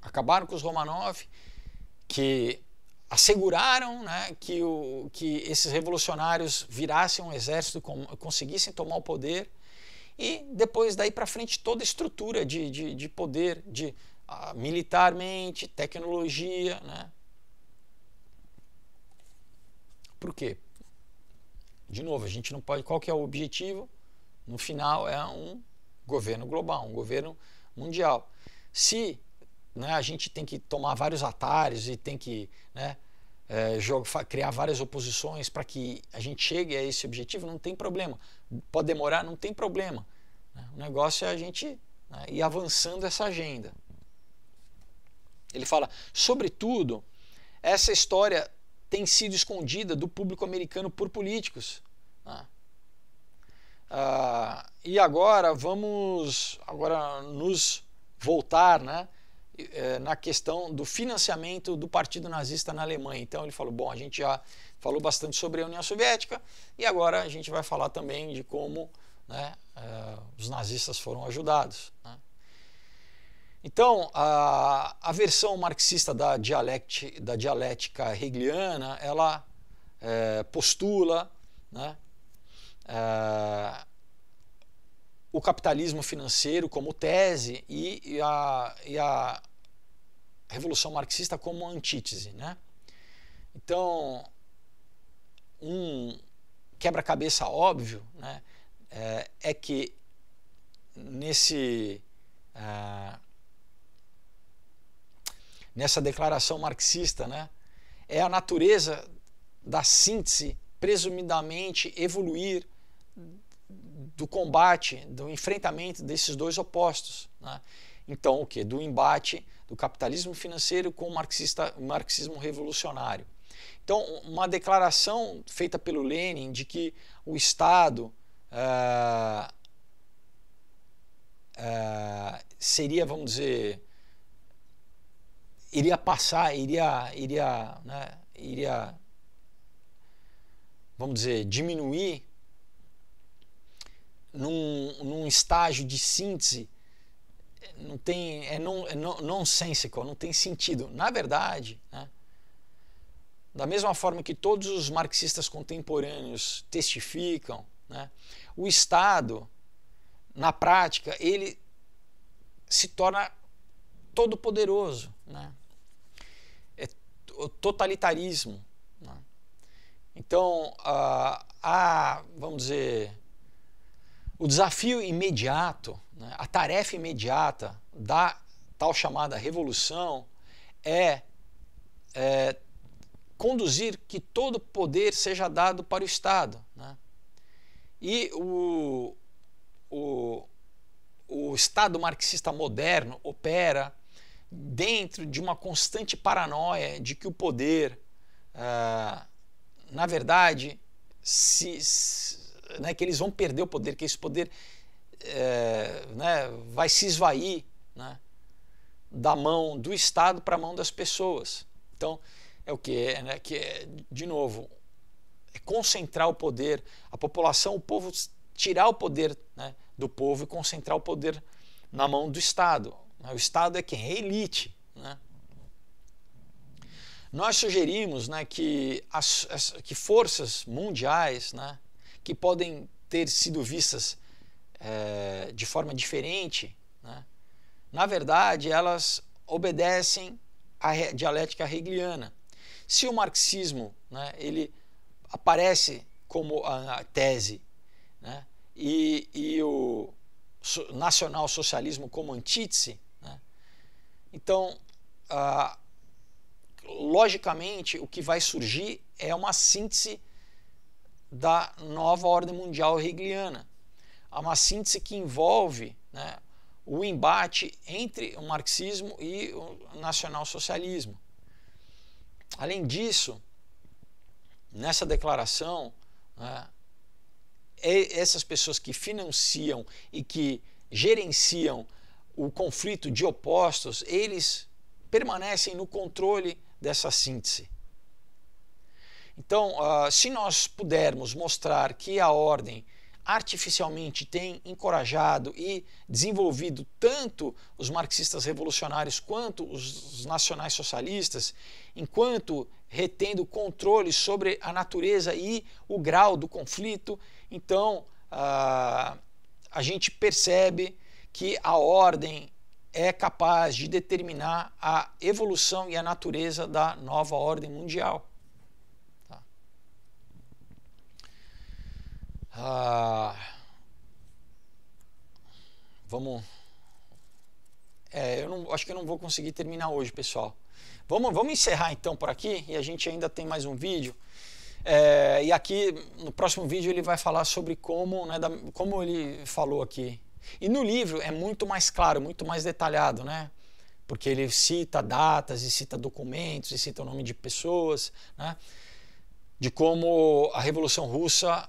acabaram com os Romanov, que asseguraram, né, que esses revolucionários virassem um exército e conseguissem tomar o poder, e depois daí para frente toda a estrutura de poder, militarmente, tecnologia. Né? Por quê? De novo, a gente não pode... Qual que é o objetivo? No final é um governo global, um governo mundial. Se, né, a gente tem que tomar vários atalhos e tem que, né, criar várias oposições para que a gente chegue a esse objetivo, não tem problema. Pode demorar, não tem problema. O negócio é a gente, né, ir avançando essa agenda. Ele fala, sobretudo, essa história tem sido escondida do público americano por políticos. Né? E agora vamos nos voltar, né, na questão do financiamento do Partido Nazista na Alemanha. Então ele falou, bom, a gente já falou bastante sobre a União Soviética e agora a gente vai falar também de como, né, os nazistas foram ajudados. Né? Então, a versão marxista da dialética hegeliana, ela postula, né, o capitalismo financeiro como tese e a revolução marxista como antítese. Né? Então, um quebra-cabeça óbvio, né, é que nessa declaração marxista, né, é a natureza da síntese presumidamente evoluir do combate, do enfrentamento desses dois opostos. Né? Então, o que? Do embate do capitalismo financeiro com o marxismo revolucionário. Então, uma declaração feita pelo Lenin de que o Estado seria, vamos dizer, iria vamos dizer, diminuir num estágio de síntese, não tem, nonsensical, não tem sentido. Na verdade, né, da mesma forma que todos os marxistas contemporâneos testificam, né, o Estado, na prática, ele se torna todo poderoso, né? É o totalitarismo. Né? Então, vamos dizer, o desafio imediato, né, a tarefa imediata da tal chamada revolução é conduzir que todo poder seja dado para o Estado. Né? E o Estado marxista moderno opera dentro de uma constante paranoia de que o poder, na verdade, né, que eles vão perder o poder, que esse poder né, vai se esvair, né, da mão do Estado para a mão das pessoas. Então, é o que? Né, de novo, é concentrar o poder, a população, o povo, tirar o poder, né, do povo e concentrar o poder na mão do Estado. O Estado é quem? É a elite. Né? Nós sugerimos, né, que forças mundiais, né, que podem ter sido vistas de forma diferente, né, na verdade, elas obedecem à dialética hegeliana. Se o marxismo, né, ele aparece como a tese, né, e o nacional-socialismo como antítese, né, então, logicamente, o que vai surgir é uma síntese da nova ordem mundial hegeliana. Uma síntese que envolve, né, o embate entre o marxismo e o nacionalsocialismo. Além disso, nessa declaração, né, essas pessoas que financiam e que gerenciam o conflito de opostos, eles permanecem no controle dessa síntese. Então, se nós pudermos mostrar que a ordem artificialmente tem encorajado e desenvolvido tanto os marxistas revolucionários quanto os nacionais socialistas, enquanto retendo controle sobre a natureza e o grau do conflito, então a gente percebe que a ordem é capaz de determinar a evolução e a natureza da nova ordem mundial. Tá? vamos... acho que eu não vou conseguir terminar hoje, pessoal. Vamos encerrar então por aqui, e a gente ainda tem mais um vídeo. E aqui, no próximo vídeo, ele vai falar sobre como, né, como ele falou aqui. E no livro é muito mais claro, muito mais detalhado, né? Porque ele cita datas, e cita documentos, e cita o nome de pessoas, né? De como a Revolução Russa,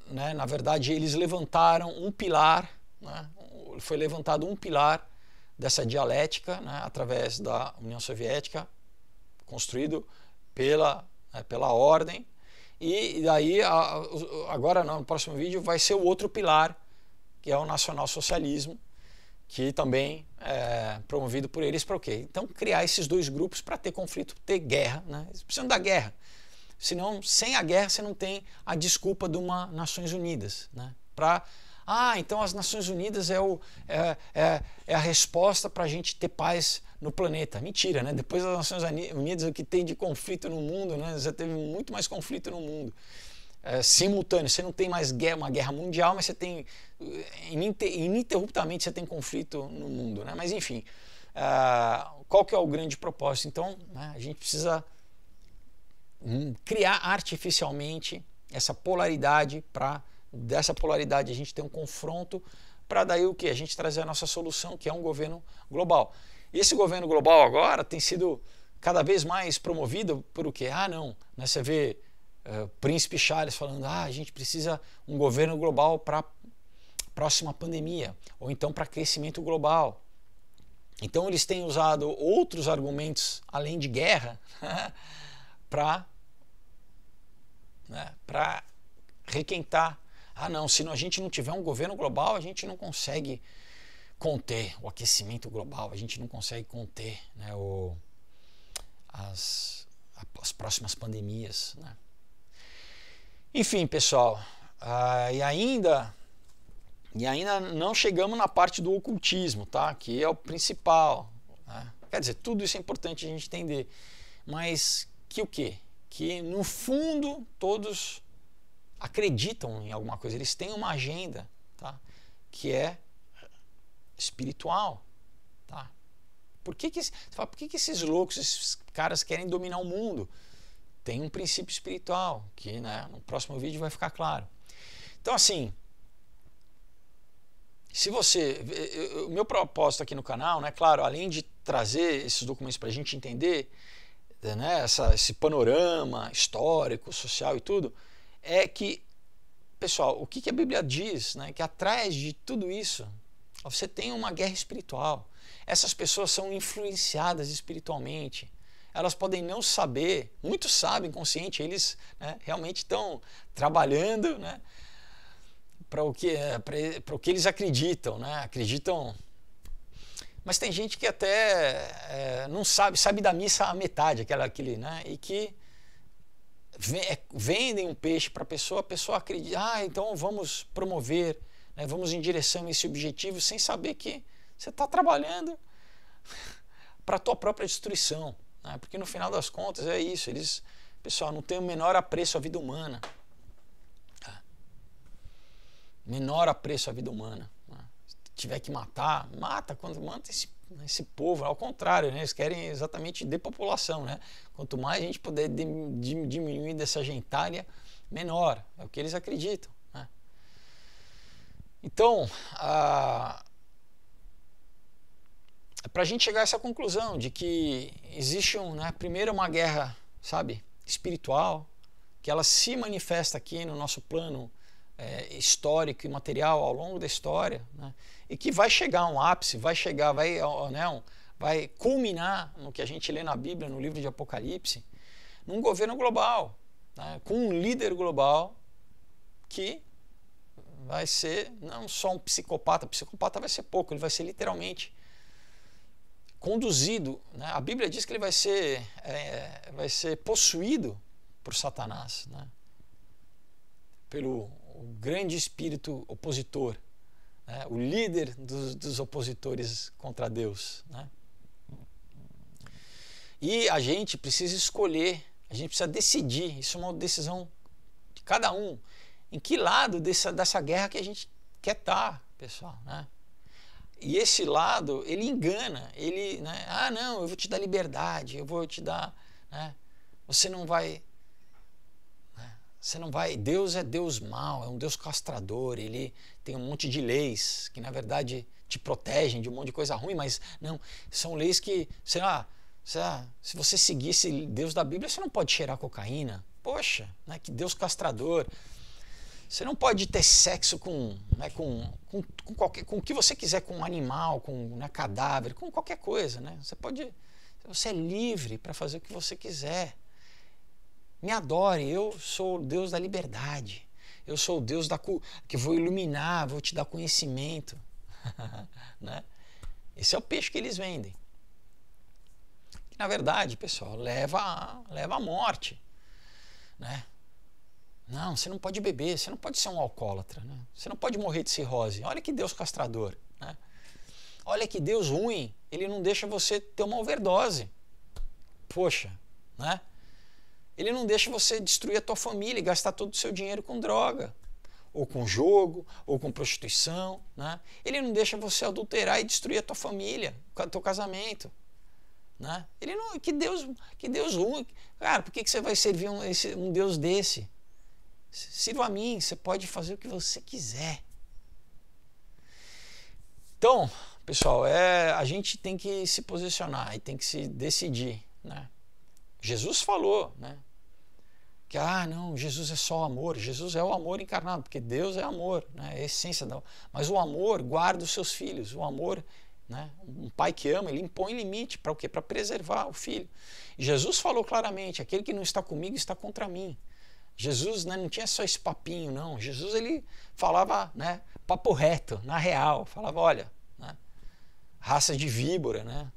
né, na verdade, eles levantaram um pilar, né? Foi levantado um pilar dessa dialética, né, através da União Soviética, construído pela ordem. E daí, agora no próximo vídeo, vai ser o outro pilar, que é o nacionalsocialismo, que também é promovido por eles para o quê? Então, criar esses dois grupos para ter conflito, ter guerra, né? Eles precisam da guerra. Senão, sem a guerra, você não tem a desculpa de uma Nações Unidas, né? Então as Nações Unidas é a resposta para a gente ter paz no planeta. Mentira, né? Depois das Nações Unidas, o que tem de conflito no mundo, né? Já teve muito mais conflito no mundo. Simultâneo, você não tem mais uma guerra mundial, mas você tem ininterruptamente você tem conflito no mundo, né? Mas enfim, qual que é o grande propósito? Então, né, a gente precisa criar artificialmente essa polaridade, para dessa polaridade a gente ter um confronto, para daí o que? A gente trazer a nossa solução, que é um governo global. E esse governo global agora tem sido cada vez mais promovido por o quê? Não, né, você vê Príncipe Charles falando, a gente precisa um governo global para a próxima pandemia, ou então para crescimento global. Então eles têm usado outros argumentos além de guerra para requentar. Não, se a gente não tiver um governo global, a gente não consegue conter o aquecimento global, a gente não consegue conter, né, as próximas pandemias, né? Enfim, pessoal, e ainda não chegamos na parte do ocultismo, tá? Que é o principal, né? Quer dizer, tudo isso é importante a gente entender, mas que o quê? Que no fundo todos acreditam em alguma coisa, eles têm uma agenda, tá? Que é espiritual, tá? Por que esses loucos, esses caras querem dominar o mundo? Tem um princípio espiritual, que, né, no próximo vídeo vai ficar claro. Então, assim, se você... O meu propósito aqui no canal, né, claro, além de trazer esses documentos para a gente entender, né, esse panorama histórico, social e tudo, é que, pessoal, o que a Bíblia diz, né, que atrás de tudo isso, você tem uma guerra espiritual. Essas pessoas são influenciadas espiritualmente. Elas podem não saber, muitos sabem consciente, eles, né, realmente estão trabalhando, né, para o que eles acreditam, né, acreditam. Mas tem gente que até não sabe da missa a metade, né, e que vendem um peixe para a pessoa acredita, então vamos promover, né, vamos em direção a esse objetivo, sem saber que você está trabalhando para a tua própria destruição. Porque no final das contas é isso, pessoal, não tem o menor apreço à vida humana. Menor apreço à vida humana. Se tiver que matar, mata esse povo. Ao contrário, né? Eles querem exatamente depopulação, né? Quanto mais a gente puder diminuir dessa gentalha, menor. É o que eles acreditam, né? Então, para a gente chegar a essa conclusão de que existe primeiro uma guerra, sabe, espiritual, que ela se manifesta aqui no nosso plano histórico e material ao longo da história, né, e que vai chegar a um ápice, vai culminar no que a gente lê na Bíblia, no livro de Apocalipse, num governo global, né, com um líder global que vai ser não só um psicopata vai ser pouco, ele vai ser literalmente conduzido, né? A Bíblia diz que ele vai ser possuído por Satanás, né? Pelo grande espírito opositor, né? O líder dos opositores contra Deus, né? E a gente precisa escolher, a gente precisa decidir, isso é uma decisão de cada um, em que lado dessa guerra que a gente quer estar, pessoal, né? E esse lado, ele engana, ele, né, ah não, eu vou te dar liberdade, eu vou te dar, né, você não vai, Deus é Deus mau, é um Deus castrador, ele tem um monte de leis que na verdade te protegem de um monte de coisa ruim, mas não, são leis que, sei lá, se você seguisse Deus da Bíblia, você não pode cheirar cocaína, poxa, né, que Deus castrador. Você não pode ter sexo com o que você quiser, com um animal, com cadáver, com qualquer coisa, né? Você é livre para fazer o que você quiser. Me adore, eu sou o Deus da liberdade. Eu sou o Deus que vou iluminar, vou te dar conhecimento. Né? Esse é o peixe que eles vendem. Que, na verdade, pessoal, leva à morte. Né? Não, você não pode beber, você não pode ser um alcoólatra, né? Você não pode morrer de cirrose. Olha que Deus castrador, né? Olha que Deus ruim, ele não deixa você ter uma overdose. Poxa, né? Ele não deixa você destruir a tua família e gastar todo o seu dinheiro com droga, ou com jogo, ou com prostituição, né? Ele não deixa você adulterar e destruir a tua família, o teu casamento, né? Ele não, que Deus ruim. Cara, por que você vai servir um Deus desse? Sirva a mim, você pode fazer o que você quiser. Então, pessoal, a gente tem que se posicionar e tem que se decidir, né? Jesus falou, né? Que, não, Jesus é só amor. Jesus é o amor encarnado, porque Deus é amor, né? É a essência da... Mas o amor guarda os seus filhos. O amor, né? Um pai que ama, ele impõe limite para o quê? Para preservar o filho. E Jesus falou claramente, aquele que não está comigo está contra mim. Jesus, né, não tinha só esse papinho, não. Jesus, ele falava, né, papo reto, na real. Falava, olha, né, raça de víbora, né?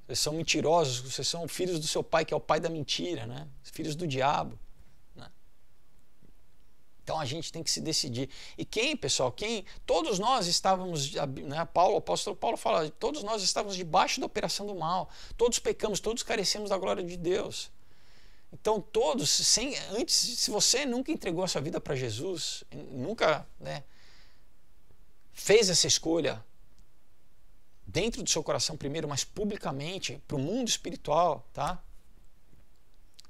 Vocês são mentirosos, vocês são filhos do seu pai, que é o pai da mentira, né? Filhos do diabo. Né? Então a gente tem que se decidir. E pessoal, todos nós estávamos, né, o apóstolo Paulo fala, todos nós estávamos debaixo da operação do mal. Todos pecamos, todos carecemos da glória de Deus. Então todos, se você nunca entregou a sua vida para Jesus, nunca, né, fez essa escolha dentro do seu coração primeiro, mas publicamente, para o mundo espiritual, tá?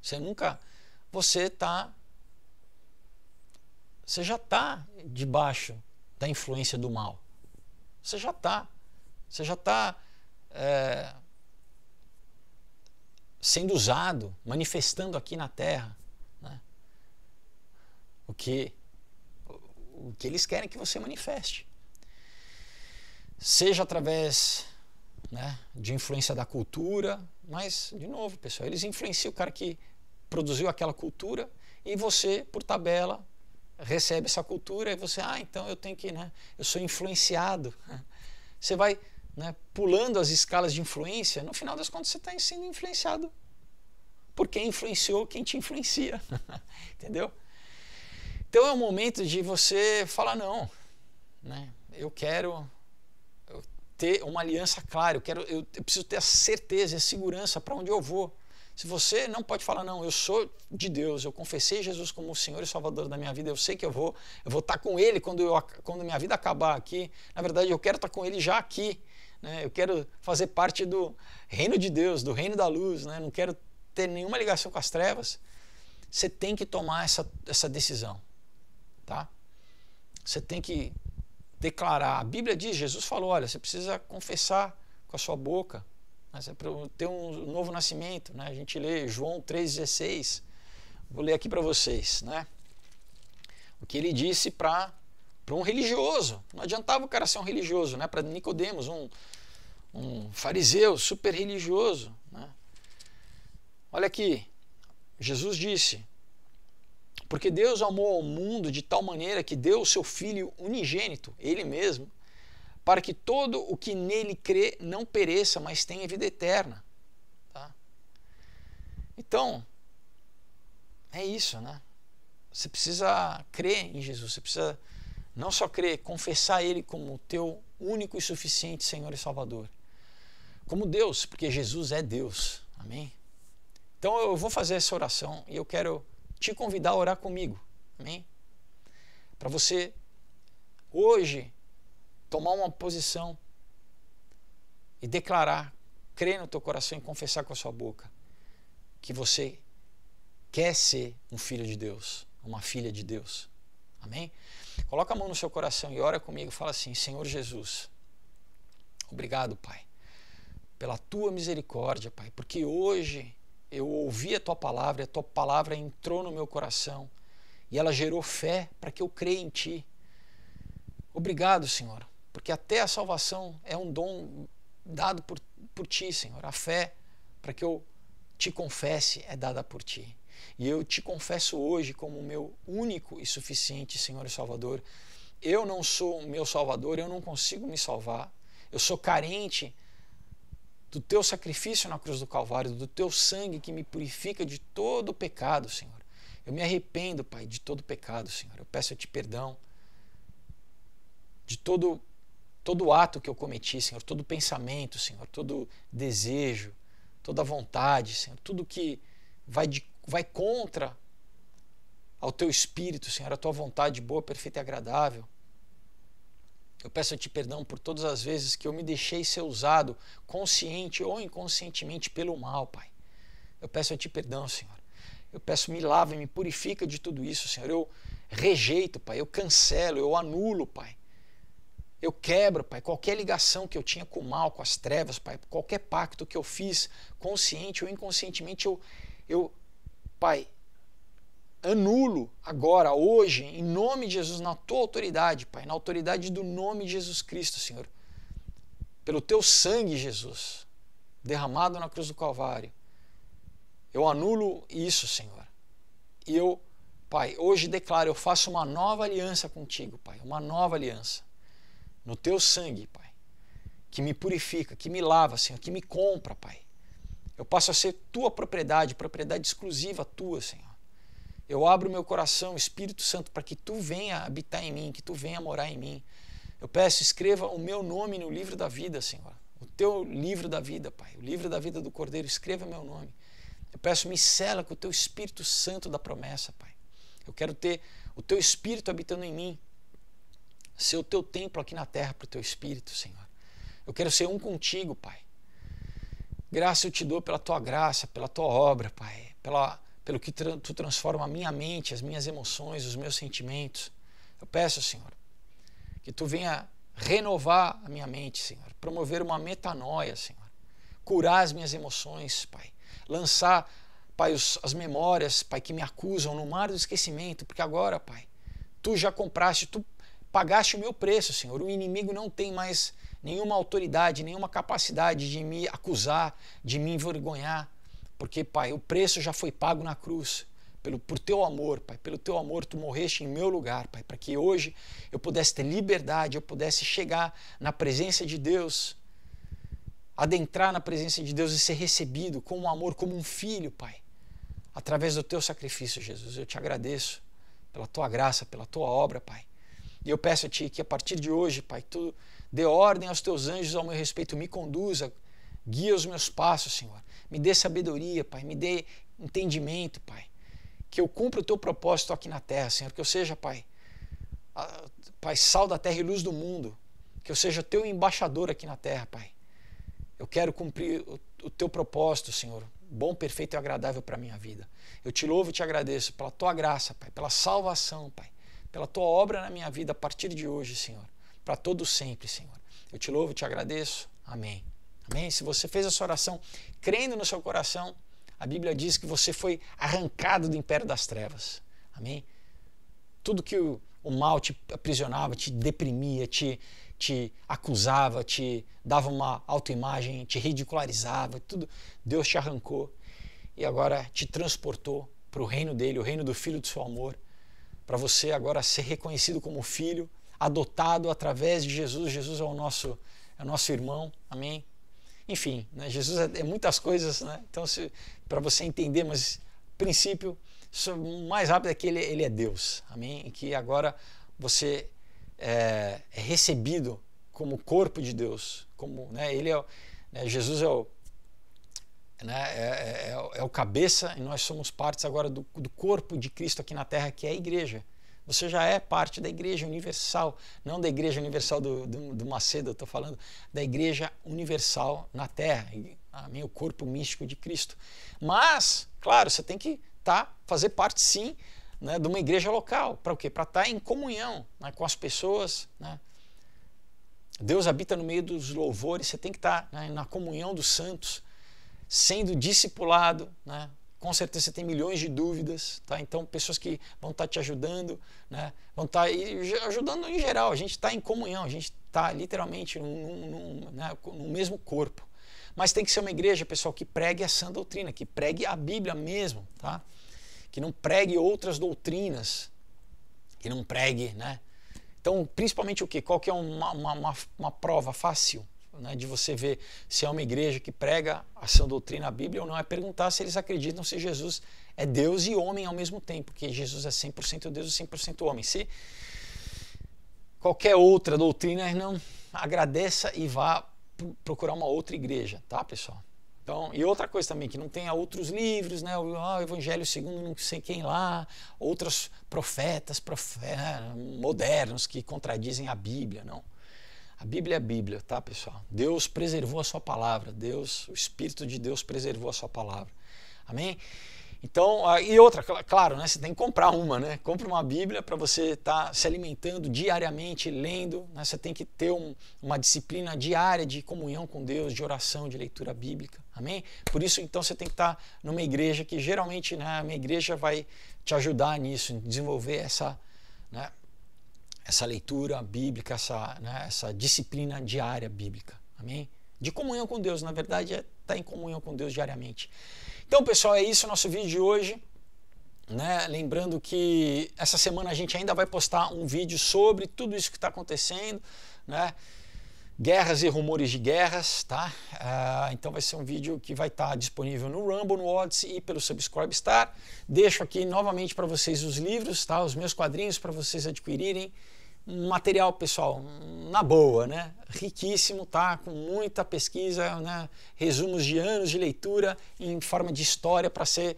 Você já está debaixo da influência do mal. Você já está sendo usado, manifestando aqui na Terra, né? O que eles querem que você manifeste. Seja através, né, de influência da cultura, mas, de novo, pessoal, eles influenciam o cara que produziu aquela cultura e você, por tabela, recebe essa cultura e você, então eu tenho que, né, eu sou influenciado. Você vai, né, pulando as escalas de influência, no final das contas você está sendo influenciado por quem influenciou quem te influencia. Entendeu? Então é o momento de você falar não, né? Eu quero ter uma aliança clara, eu preciso ter a certeza e a segurança para onde eu vou. Se você não pode falar, não, eu sou de Deus, eu confessei Jesus como o Senhor e Salvador da minha vida, eu sei que eu vou estar com Ele quando minha vida acabar aqui. Na verdade, eu quero estar com Ele já aqui, né? Eu quero fazer parte do reino de Deus, do reino da luz, né? Não quero ter nenhuma ligação com as trevas. Você tem que tomar essa decisão, tá? Você tem que declarar. A Bíblia diz, Jesus falou, olha, você precisa confessar com a sua boca, mas é para ter um novo nascimento, né? A gente lê João 3,16. Vou ler aqui para vocês, né? O que ele disse para um religioso. Não adiantava o cara ser um religioso, né? Para Nicodemos, um fariseu super religioso, né? Olha aqui, Jesus disse, porque Deus amou ao mundo de tal maneira que deu o seu Filho unigênito, Ele mesmo, para que todo o que nele crê não pereça, mas tenha vida eterna. Tá? Então, é isso, né? Você precisa crer em Jesus, você precisa não só crer, confessar Ele como teu único e suficiente Senhor e Salvador. Como Deus, porque Jesus é Deus. Amém? Então eu vou fazer essa oração e eu quero te convidar a orar comigo. Amém? Para você hoje tomar uma posição e declarar, crer no teu coração e confessar com a sua boca que você quer ser um filho de Deus, uma filha de Deus. Amém? Coloca a mão no seu coração e ora comigo e fala assim: Senhor Jesus, obrigado, Pai, pela tua misericórdia, Pai, porque hoje eu ouvi a tua palavra, e a tua palavra entrou no meu coração e ela gerou fé para que eu creia em ti. Obrigado, Senhor, porque até a salvação é um dom dado por ti, Senhor. A fé para que eu te confesse é dada por ti. E eu te confesso hoje como o meu único e suficiente Senhor e Salvador. Eu não sou o meu Salvador, eu não consigo me salvar. Eu sou carente do teu sacrifício na cruz do Calvário, do teu sangue que me purifica de todo o pecado, Senhor. Eu me arrependo, Pai, de todo o pecado, Senhor. Eu peço a ti perdão de todo ato que eu cometi, Senhor, todo pensamento, Senhor, todo desejo, toda vontade, Senhor, tudo que vai contra ao teu espírito, Senhor, a tua vontade boa, perfeita e agradável. Eu peço a ti perdão por todas as vezes que eu me deixei ser usado, consciente ou inconscientemente, pelo mal, Pai. Eu peço a ti perdão, Senhor. Eu peço, me lava e me purifica de tudo isso, Senhor. Eu rejeito, Pai, eu cancelo, eu anulo, Pai. Eu quebro, Pai, qualquer ligação que eu tinha com o mal, com as trevas, Pai, qualquer pacto que eu fiz, consciente ou inconscientemente, eu Pai, anulo agora, hoje, em nome de Jesus, na tua autoridade, Pai, na autoridade do nome de Jesus Cristo, Senhor, pelo teu sangue, Jesus, derramado na cruz do Calvário. Eu anulo isso, Senhor. E eu, Pai, hoje declaro, eu faço uma nova aliança contigo, Pai, uma nova aliança. No teu sangue, Pai, que me purifica, que me lava, Senhor, que me compra, Pai. Eu passo a ser tua propriedade, propriedade exclusiva tua, Senhor. Eu abro meu coração, Espírito Santo, para que tu venha habitar em mim, que tu venha morar em mim. Eu peço, escreva o meu nome no livro da vida, Senhor. O teu livro da vida, Pai, o livro da vida do Cordeiro, escreva meu nome. Eu peço, me sela com o teu Espírito Santo da promessa, Pai. Eu quero ter o teu Espírito habitando em mim, ser o teu templo aqui na terra para o teu Espírito, Senhor. Eu quero ser um contigo, Pai. Graça eu te dou pela tua graça, pela tua obra, Pai, pelo que tu transforma a minha mente, as minhas emoções, os meus sentimentos. Eu peço, Senhor, que tu venha renovar a minha mente, Senhor, promover uma metanoia, Senhor, curar as minhas emoções, Pai, lançar, Pai, as memórias, Pai, que me acusam no mar do esquecimento, porque agora, Pai, tu já compraste, tu pagaste o meu preço, Senhor. O inimigo não tem mais nenhuma autoridade, nenhuma capacidade de me acusar, de me envergonhar, porque, Pai, o preço já foi pago na cruz, por teu amor, Pai. Pelo teu amor, tu morreste em meu lugar, Pai, para que hoje eu pudesse ter liberdade, eu pudesse chegar na presença de Deus, adentrar na presença de Deus e ser recebido com um amor, como um filho, Pai, através do teu sacrifício, Jesus. Eu te agradeço pela tua graça, pela tua obra, Pai. E eu peço a ti que a partir de hoje, Pai, tu dê ordem aos teus anjos ao meu respeito, me conduza, guia os meus passos, Senhor. Me dê sabedoria, Pai, me dê entendimento, Pai. Que eu cumpra o teu propósito aqui na terra, Senhor. Que eu seja, Pai, Pai, sal da terra e luz do mundo. Que eu seja teu embaixador aqui na terra, Pai. Eu quero cumprir o teu propósito, Senhor, bom, perfeito e agradável para a minha vida. Eu te louvo e te agradeço pela tua graça, Pai, pela salvação, Pai, pela tua obra na minha vida a partir de hoje, Senhor, para todo sempre, Senhor. Eu te louvo e te agradeço. Amém. Amém? Se você fez essa oração crendo no seu coração, a Bíblia diz que você foi arrancado do império das trevas. Amém? Tudo que o mal te aprisionava, te deprimia, te acusava, te dava uma autoimagem, te ridicularizava, tudo, Deus te arrancou e agora te transportou para o reino dele, o reino do Filho do seu amor, para você agora ser reconhecido como filho, adotado através de Jesus. Jesus é o nosso irmão, amém? Enfim, né? Jesus é muitas coisas, né? Então, para você entender, mas princípio, o mais rápido é que ele é Deus, amém? E que agora você é recebido como corpo de Deus, como, né, Jesus é o cabeça e nós somos partes agora do corpo de Cristo aqui na terra, que é a igreja, Você já é parte da Igreja Universal, não da Igreja Universal do Macedo, eu estou falando da Igreja Universal na Terra, o corpo místico de Cristo. Mas, claro, você tem que fazer parte sim, né, de uma igreja local. Para o quê? Para estar em comunhão, né, com as pessoas. Né? Deus habita no meio dos louvores, você tem que estar, né, na comunhão dos santos, sendo discipulado, né? Com certeza você tem milhões de dúvidas, tá? Então pessoas que vão estar te ajudando, né? Vão estar ajudando em geral. A gente está em comunhão, a gente está literalmente no mesmo corpo. Mas tem que ser uma igreja, pessoal, que pregue a sã doutrina, que pregue a Bíblia mesmo, tá? Que não pregue outras doutrinas, que não pregue, né? Então, principalmente o quê? Qual que é uma prova fácil, né, de você ver se é uma igreja que prega a sã doutrina, a Bíblia ou não? É perguntar se eles acreditam se Jesus é Deus e homem ao mesmo tempo, que Jesus é 100% Deus e 100% homem. Se qualquer outra doutrina, não agradeça e vá procurar uma outra igreja, tá, pessoal? Então, e outra coisa também, que não tenha outros livros, né? O Evangelho segundo não sei quem lá, outros profetas modernos que contradizem a Bíblia, não. A Bíblia é a Bíblia, tá, pessoal? Deus preservou a sua palavra, o Espírito de Deus preservou a sua palavra. Amém? Então, e outra, claro, né, você tem que comprar uma, né? Compre uma Bíblia para você estar se alimentando diariamente, lendo, né? Você tem que ter uma disciplina diária de comunhão com Deus, de oração, de leitura bíblica. Amém? Por isso, então, você tem que estar numa igreja que geralmente, né, a minha igreja vai te ajudar nisso, em desenvolver essa, né, essa leitura bíblica, essa disciplina diária bíblica. Amém? De comunhão com Deus, na verdade, é estar em comunhão com Deus diariamente. Então, pessoal, é isso o nosso vídeo de hoje. Né? Lembrando que essa semana a gente ainda vai postar um vídeo sobre tudo isso que está acontecendo, né? Guerras e rumores de guerras, tá? Então vai ser um vídeo que vai estar disponível no Rumble, no Odyssey e pelo Subscribestar. Deixo aqui novamente para vocês os livros, tá? Os meus quadrinhos para vocês adquirirem. Um material, pessoal, na boa, né? Riquíssimo, tá? Com muita pesquisa, né? Resumos de anos de leitura em forma de história para ser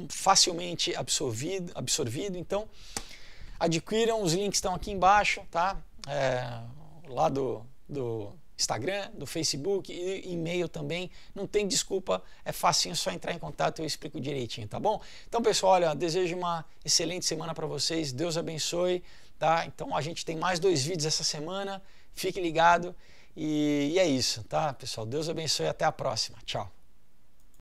facilmente absorvido. Então, adquiram, os links estão aqui embaixo, tá? Lá do Instagram, do Facebook e e-mail também. Não tem desculpa, é facinho, só entrar em contato e eu explico direitinho, tá bom? Então, pessoal, olha, desejo uma excelente semana para vocês. Deus abençoe. Tá? Então a gente tem mais 2 vídeos essa semana, fique ligado e é isso, tá, pessoal? Deus abençoe e até a próxima. Tchau.